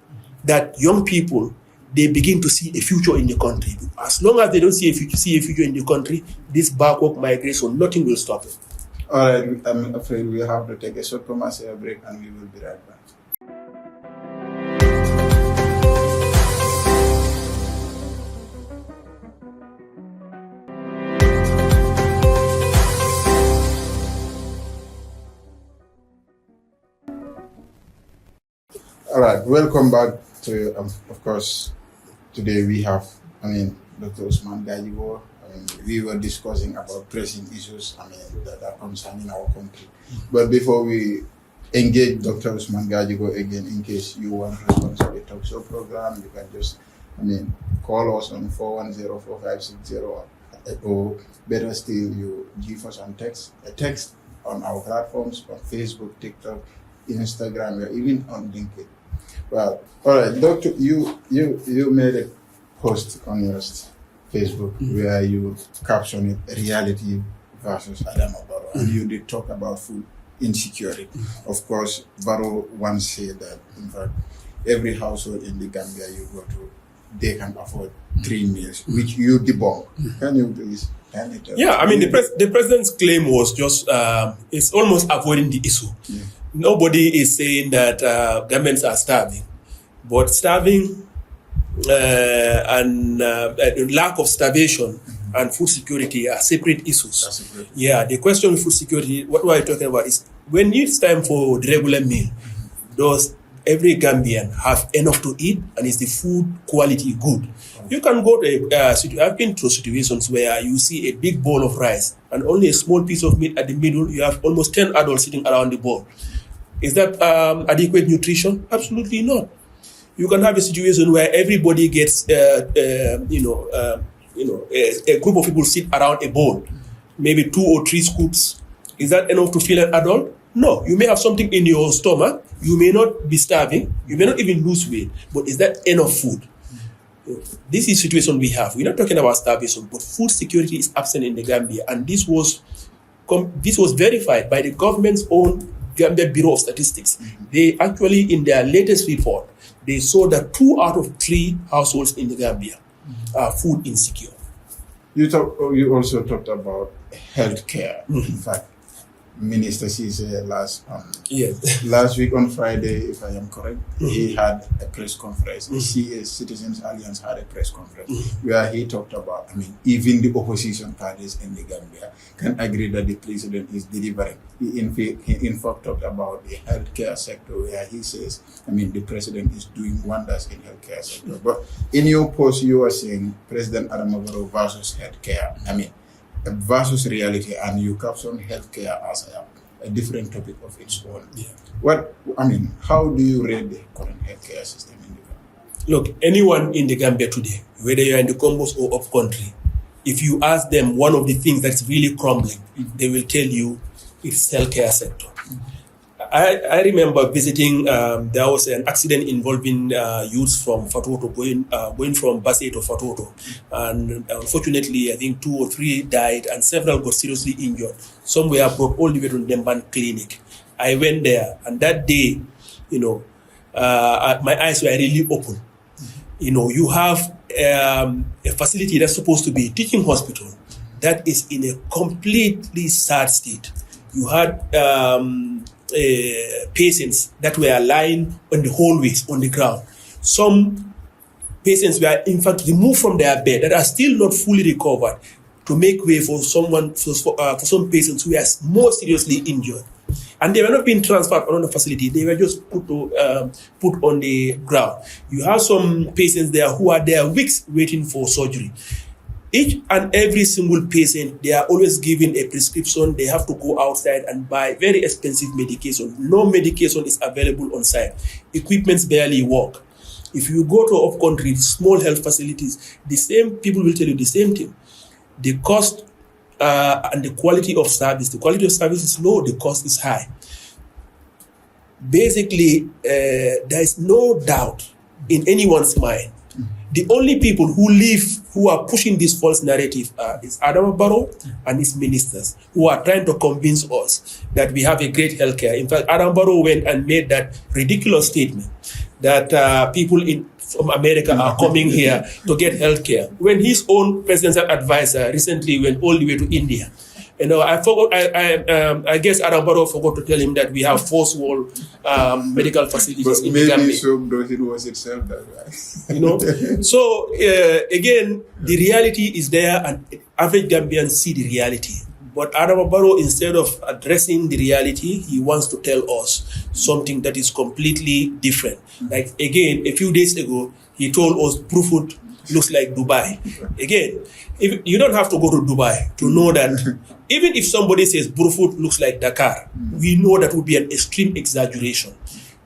that young people, they begin to see a future in the country. As long as they don't see a future in the country, this backward migration, nothing will stop it. All right, I'm afraid we have to take a short commercial break and we will be right back. All right, welcome back to, of course, today we have, Dr. Usman Gajigo. We were discussing about pressing issues, that are concerning our country. But before we engage Dr. Usman Gajigo again, in case you want to respond to the talk show program, you can just, call us on 410-4560, or better still, you give us a text on our platforms, on Facebook, TikTok, Instagram, or even on LinkedIn. Well, all right, Doctor, you made a post on your Facebook where you captioned it reality versus Adama Barrow, and you did talk about food insecurity. Of course, Barrow once said that, in fact, every household in the Gambia you go to, they can afford 3 meals, which you debunk. Can you please? Yeah, the president's claim was just, it's almost avoiding the issue. Yeah. Nobody is saying that Gambians are starving, but starving and lack of starvation and food security are separate issues. Yeah, the question of food security, what we're talking about is when it's time for the regular meal, does every Gambian have enough to eat, and is the food quality good? You can go to I've been through situations where you see a big bowl of rice and only a small piece of meat at the middle. You have almost 10 adults sitting around the bowl. Is that adequate nutrition? Absolutely not. You can have a situation where everybody gets, a group of people sit around a bowl, maybe 2 or 3 scoops. Is that enough to fill an adult? No. You may have something in your stomach. You may not be starving. You may not even lose weight. But is that enough food? This is the situation we have. We're not talking about starvation, but food security is absent in the Gambia. And this was verified by the government's own Gambia Bureau of Statistics. They actually, in their latest report, they saw that 2 out of 3 households in the Gambia are food insecure. You also talked about healthcare. In fact, Minister Cisse Yes. last week on Friday, if I am correct, he had a press conference. The Citizens Alliance had a press conference where he talked about, even the opposition parties in the Gambia can agree that the president is delivering. He in fact talked about the healthcare sector where he says, the president is doing wonders in healthcare sector. But in your post, you are saying President Adama Barrow versus healthcare. Versus reality, and you caption healthcare as a different topic of its own. Yeah. How do you rate the current healthcare system in the Gambia? Look, anyone in the Gambia today, whether you're in the Combos or up country, if you ask them one of the things that's really crumbling, they will tell you it's healthcare sector. I remember visiting, there was an accident involving youths from Fatoto going from Basse to Fatoto. And unfortunately, I think 2 or 3 died and several got seriously injured. Some were brought all the way to Demban Clinic. I went there, and that day, my eyes were really open. You have a facility that's supposed to be a teaching hospital that is in a completely sad state. You had patients that were lying on the hallways on the ground. Some patients were in fact removed from their bed that are still not fully recovered to make way for some patients who are more seriously injured. And they were not being transferred on the facility, they were just put on the ground. You have some patients there who are there weeks waiting for surgery. Each and every single patient, they are always given a prescription. They have to go outside and buy very expensive medication. No medication is available on site. Equipments barely work. If you go to up-country, small health facilities, the same people will tell you the same thing. The cost and the quality of service is low, the cost is high. Basically, there is no doubt in anyone's mind. The only people who are pushing this false narrative is Adama Barrow and his ministers, who are trying to convince us that we have a great healthcare. In fact, Adama Barrow went and made that ridiculous statement that people from America are coming here to get healthcare, when his own presidential advisor recently went all the way to India. I guess Adama Barrow forgot to tell him that we have first world medical facilities in the Gambia. Maybe it was itself that way. So again, the reality is there, and average Gambians see the reality. But Adama Barrow, instead of addressing the reality, he wants to tell us something that is completely different. Like again, a few days ago, he told us Brufut looks like Dubai. Again, if you don't have to go to Dubai to know that. Even if somebody says Brufut looks like Dakar, we know that would be an extreme exaggeration.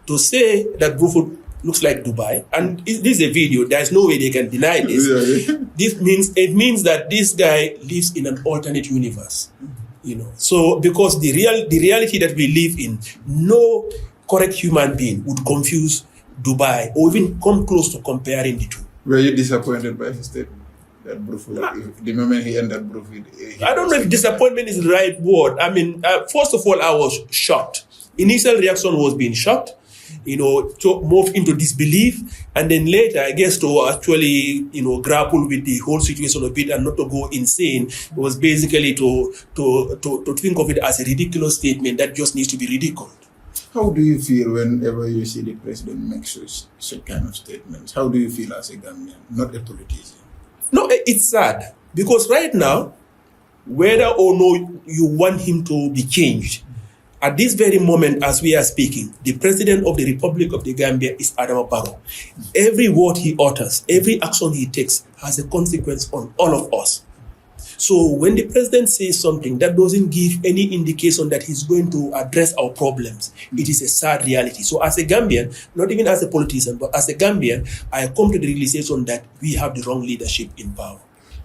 To say that Brufut looks like Dubai, and this is a video, there's no way they can deny this. It means that this guy lives in an alternate universe. So because the reality that we live in, no correct human being would confuse Dubai or even come close to comparing the two. Were you disappointed by his statement? That Brufut, the moment he ended Brufut, I don't know if disappointment is the right word. First of all, I was shocked. Initial reaction was being shocked, to move into disbelief, and then later, I guess, to actually, grapple with the whole situation a bit and not to go insane. It was basically to think of it as a ridiculous statement that just needs to be ridiculed. How do you feel whenever you see the president make such kind of statements? How do you feel as a Gambian, not a politician? No, it's sad because right now, whether or not you want him to be changed, at this very moment as we are speaking, the president of the Republic of the Gambia is Adama Barrow. Every word he utters, every action he takes has a consequence on all of us. So when the president says something that doesn't give any indication that he's going to address our problems, it is a sad reality. So as a Gambian, not even as a politician, but as a Gambian, I come to the realization that we have the wrong leadership in power.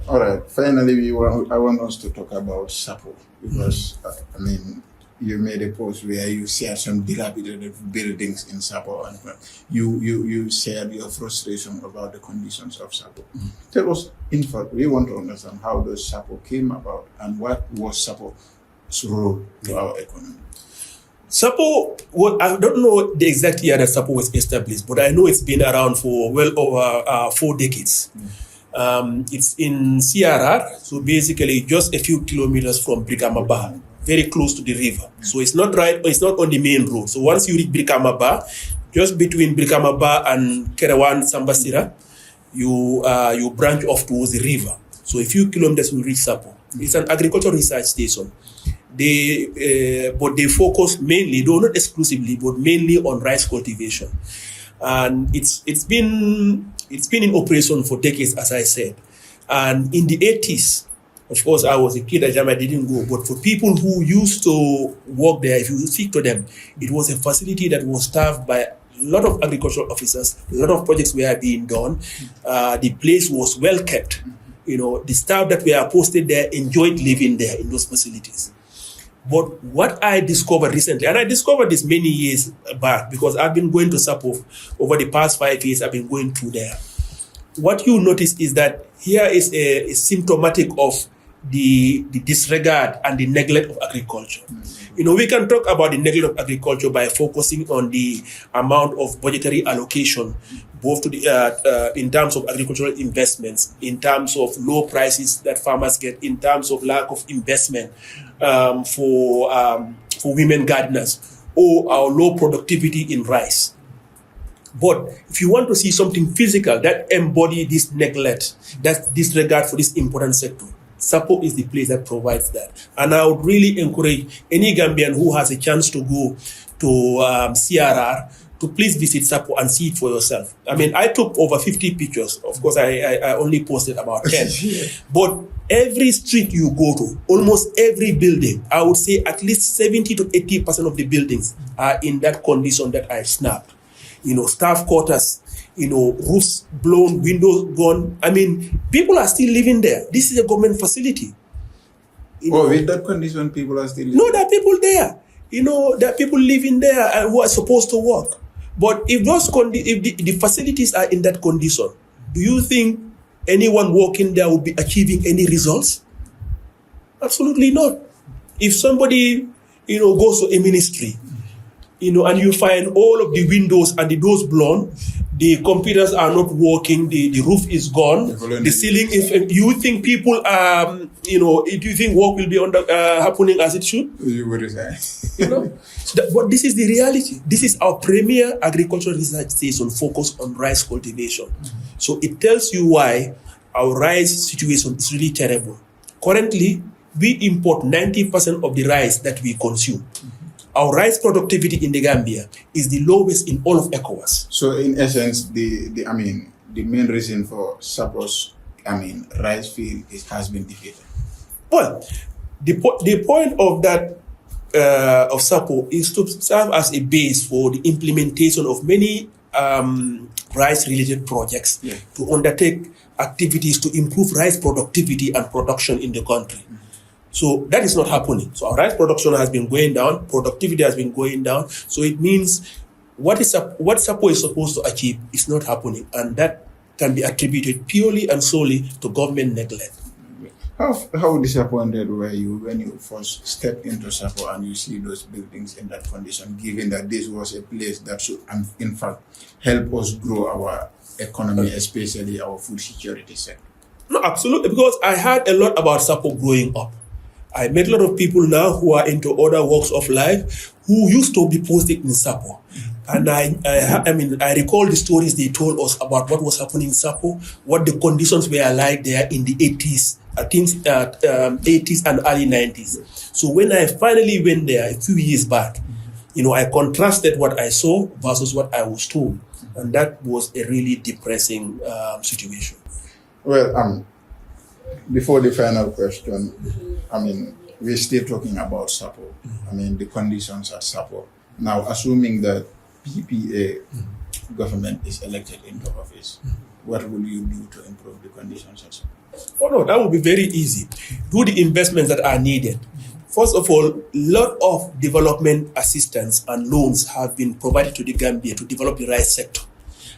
All right. Finally, I want us to talk about SAPO because, you made a post where you shared some dilapidated buildings in Sapo, and you shared your frustration about the conditions of Sapo. Tell us, in fact, we want to understand how the Sapo came about and what was Sapo's role to our economy. Sapo, I don't know the exact year that Sapo was established, but I know it's been around for well over 4 decades. It's in CRR, so basically just a few kilometers from Brigamaba. very close to the river. So it's not on the main road. So once you reach Brikama Bar, just between Brikama Bar and Kerewan Sambasira, you branch off towards the river. So a few kilometers will reach Sapo. It's an agricultural research station. But they focus mainly, though not exclusively, but mainly on rice cultivation. And it's been in operation for decades, as I said. And in the 80s, of course, I was a kid at I didn't go, but for people who used to work there, if you speak to them, it was a facility that was staffed by a lot of agricultural officers, a lot of projects were being done. The place was well kept. The staff that were posted there enjoyed living there in those facilities. But what I discovered recently, and I discovered this many years back because I've been going to Sapo over the past 5 years, I've been going through there. What you notice is that here is symptomatic of the disregard and the neglect of agriculture. We can talk about the neglect of agriculture by focusing on the amount of budgetary allocation, both to the in terms of agricultural investments, in terms of low prices that farmers get, in terms of lack of investment for women gardeners, or our low productivity in rice. But if you want to see something physical that embodies this neglect, that disregard for this important sector, Sapo is the place that provides that. And I would really encourage any Gambian who has a chance to go to CRR to please visit Sapo and see it for yourself. I mean, I took over 50 pictures. Of course, I only posted about 10. But every street you go to, almost every building, I would say at least 70 to 80% of the buildings are in that condition that I snapped. Staff quarters, roofs blown, windows gone. I mean, people are still living there. This is a government facility. With that condition, people are still living? No, there are people there. There are people living there who are supposed to work. But if the facilities are in that condition, do you think anyone working there would be achieving any results? Absolutely not. If somebody, goes to a ministry, and you find all of the windows and the doors blown, the computers are not working, the roof is gone, the ceiling is. You think people do you think work will be happening as it should? You would say. But this is the reality. This is our premier agricultural research station focused on rice cultivation. So it tells you why our rice situation is really terrible. Currently, we import 90% of the rice that we consume. Our rice productivity in the Gambia is the lowest in all of ECOWAS. So in essence, the main reason for Sapo's rice field has been defeated. Well, the point of that of Sapo is to serve as a base for the implementation of many rice-related projects to undertake activities to improve rice productivity and production in the country. So that is not happening. So our rice production has been going down, productivity has been going down. So it means what Sapo is supposed to achieve is not happening, and that can be attributed purely and solely to government neglect. How disappointed were you when you first stepped into Sapo and you see those buildings in that condition, given that this was a place that should, in fact, help us grow our economy, especially our food security sector? No, absolutely, because I heard a lot about Sapo growing up. I met a lot of people now who are into other walks of life who used to be posted in Sapo. And I recall the stories they told us about what was happening in Sapo, what the conditions were like there in the 80s, I think 80s and early 90s. So when I finally went there a few years back, I contrasted what I saw versus what I was told. And that was a really depressing situation. Well, before the final question, we're still talking about Sapo. The conditions at Sapo. Now, assuming that PPA government is elected into office, what will you do to improve the conditions at Sapo? Oh no, that would be very easy. Do the investments that are needed. First of all, a lot of development assistance and loans have been provided to the Gambia to develop the rice sector.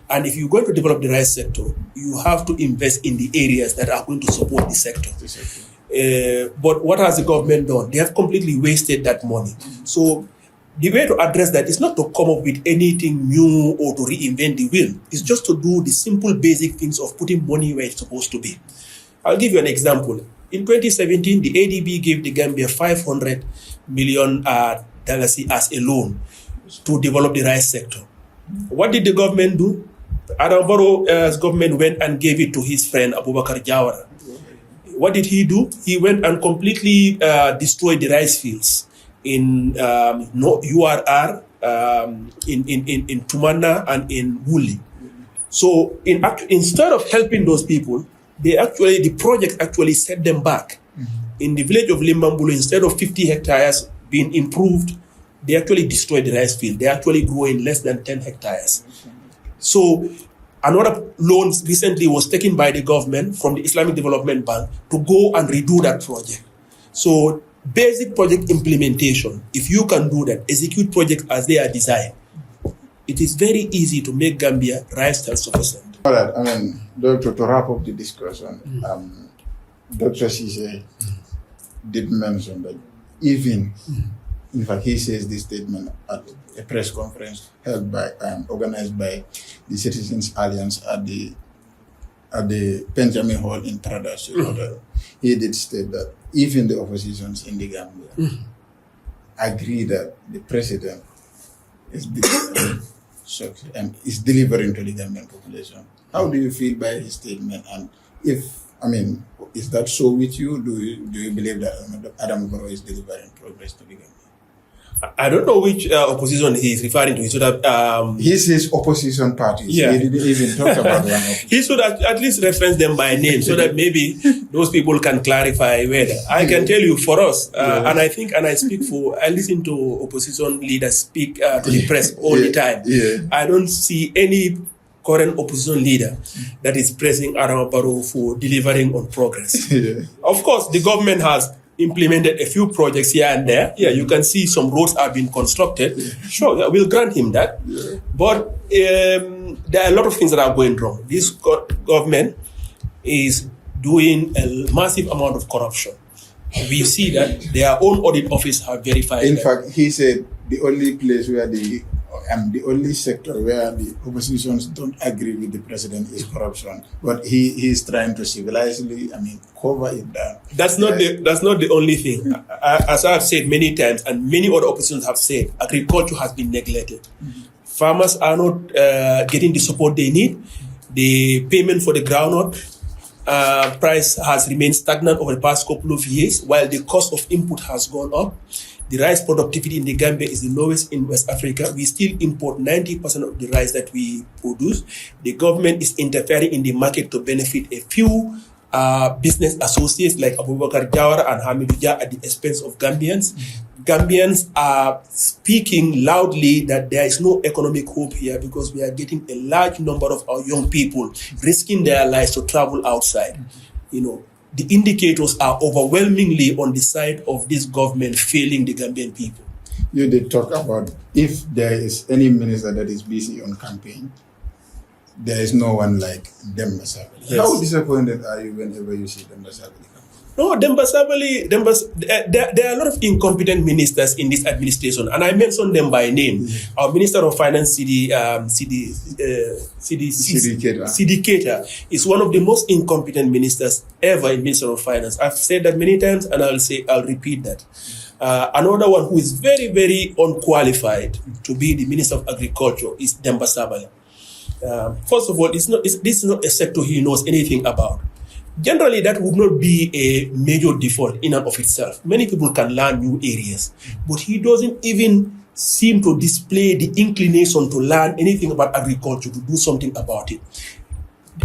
And if you're going to develop the rice sector, you have to invest in the areas that are going to support the sector. But what has the government done? They have completely wasted that money. So the way to address that is not to come up with anything new or to reinvent the wheel. It's just to do the simple basic things of putting money where it's supposed to be. I'll give you an example. In 2017, the ADB gave the Gambia $500 million as a loan to develop the rice sector. What did the government do? Adam Barrow's government went and gave it to his friend Abubakar Jawara. What did he do? He went and completely destroyed the rice fields in URR, in Tumana, and in Wuli. So instead of helping those people, the project actually set them back. In the village of Limbambulu, instead of 50 hectares being improved, they actually destroyed the rice field. They actually grew in less than 10 hectares. So another loan recently was taken by the government from the Islamic Development Bank to go and redo that project. So basic project implementation, if you can do that, execute projects as they are designed, it is very easy to make Gambia rice self-sufficient. All right, Doctor, to wrap up the discussion, Dr. Cisse did mention that even, in fact, he says this statement at a press conference held by organized by the Citizens Alliance at the Benjamin Hall in Tradas. He did state that even the oppositions in the Gambia agree that the president is delivering to the Gambian population. How do you feel by his statement? And is that so with you? Do you believe that Adam Barrow is delivering progress to the Gambia? I don't know which opposition he is referring to. So that he says opposition parties. Yeah. He didn't even talk about one opposition. He should at least reference them by name so that maybe those people can clarify whether. I can tell you for us, and I listen to opposition leaders speak to the press all the time. Yeah. I don't see any current opposition leader that is praising Adam Barrow for delivering on progress. Yeah. Of course, the government has implemented a few projects here and there. Yeah, you can see some roads are being constructed. Yeah. Sure, yeah, we'll grant him that. Yeah. But there are a lot of things that are going wrong. This government is doing a massive amount of corruption. We see that their own audit office have verified. In fact, he said the only place where the only sector where the oppositions don't agree with the president is corruption. But he is trying to civilizedly, cover it down. That's not the only thing. As I've said many times, and many other oppositions have said, agriculture has been neglected. Farmers are not getting the support they need. The payment for the groundnut price has remained stagnant over the past couple of years, while the cost of input has gone up. The rice productivity in the Gambia is the lowest in West Africa. We still import 90% of the rice that we produce. The government is interfering in the market to benefit a few business associates like Abubakar Jawara and Hamidou Dia at the expense of Gambians. Gambians are speaking loudly that there is no economic hope here because we are getting a large number of our young people risking their lives to travel outside. The indicators are overwhelmingly on the side of this government failing the Gambian people. You did talk about if there is any minister that is busy on campaign, there is no one like Demba Sabali. Yes. How disappointed are you whenever you see Demba Sabali? No, Demba Sabali, there are a lot of incompetent ministers in this administration, and I mentioned them by name. Our Minister of Finance, Sidi Keita, is one of the most incompetent ministers ever in Minister of Finance. I've said that many times, and I'll repeat that. Another one who is very, very unqualified to be the Minister of Agriculture is Demba Sabali. First of all, this is not a sector he knows anything about. Generally, that would not be a major default in and of itself. Many people can learn new areas, but he doesn't even seem to display the inclination to learn anything about agriculture, to do something about it.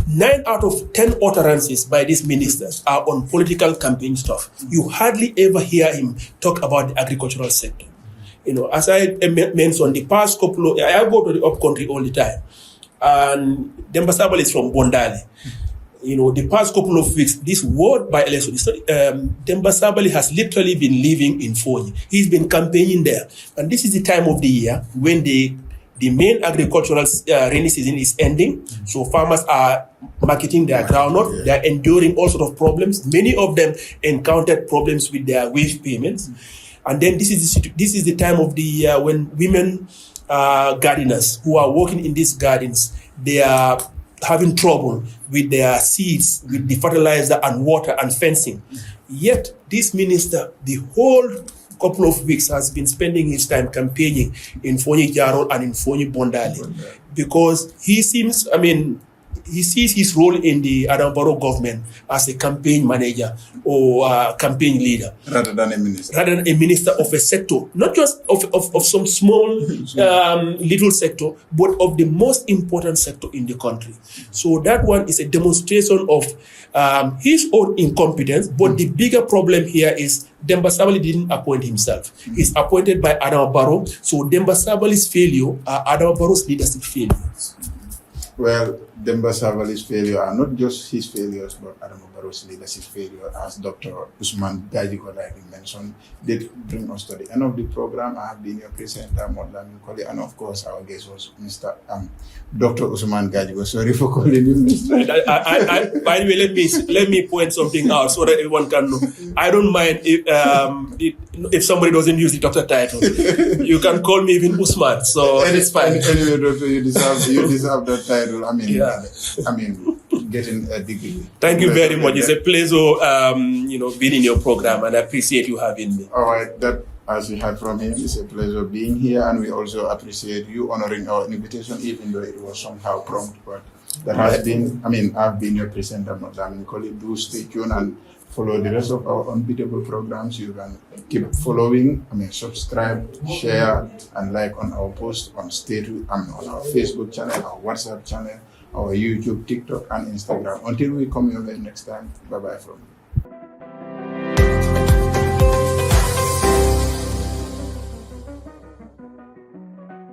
9 out of 10 utterances by these ministers are on political campaign stuff. You hardly ever hear him talk about the agricultural sector. As I mentioned, the past couple of, I go to the upcountry all the time, and Demba Sabali is from Bondale. The past couple of weeks, this word by election, Demba Sabali has literally been living in Fonyi. He's been campaigning there. And this is the time of the year when the main agricultural rainy season is ending. So farmers are marketing their groundnut. They are enduring all sorts of problems. Many of them encountered problems with their wage payments. And then this is the time of the year when women gardeners who are working in these gardens, they are having trouble with their seeds, with the fertilizer and water and fencing. Yet this minister, the whole couple of weeks, has been spending his time campaigning in Fonyi Jaro and in Fonyi Bondali, because he seems, he sees his role in the Adam Barrow government as a campaign manager or campaign leader. Rather than a minister. Rather than a minister of a sector, not just of some small little sector, but of the most important sector in the country. So that one is a demonstration of his own incompetence, but the bigger problem here is Demba Sabali didn't appoint himself. He's appointed by Adam Barrow. So Demba Sabali's failure are Adam Barrow's leadership failures. Well, Demba Sabali's failure are not just his failures, but Adam Barrow's leadership failure, as Dr. Usman Gajigo rightly mentioned, did bring us to the end of the program. I have been your presenter, Modlamin Koli, and of course, our guest was Dr. Usman Gajigo. Sorry for calling you Mr. By the way, let me point something out so that everyone can know. I don't mind if somebody doesn't use the doctor title. You can call me even Usman, so it's fine. Anyway, doctor, you deserve that title. Getting a degree. Thank you very much. It's a pleasure, being in your program, and I appreciate you having me. All right, that, as we heard from him, it's a pleasure being here, and we also appreciate you honoring our invitation, even though it was somehow prompt. But that has been, I've been your presenter, Madam Nicole. Do stay tuned and follow the rest of our unbeatable programs. You can keep following, subscribe, share, and like on our post on on our Facebook channel, our WhatsApp channel, our YouTube, TikTok, and Instagram. Until we come your way next time, bye-bye from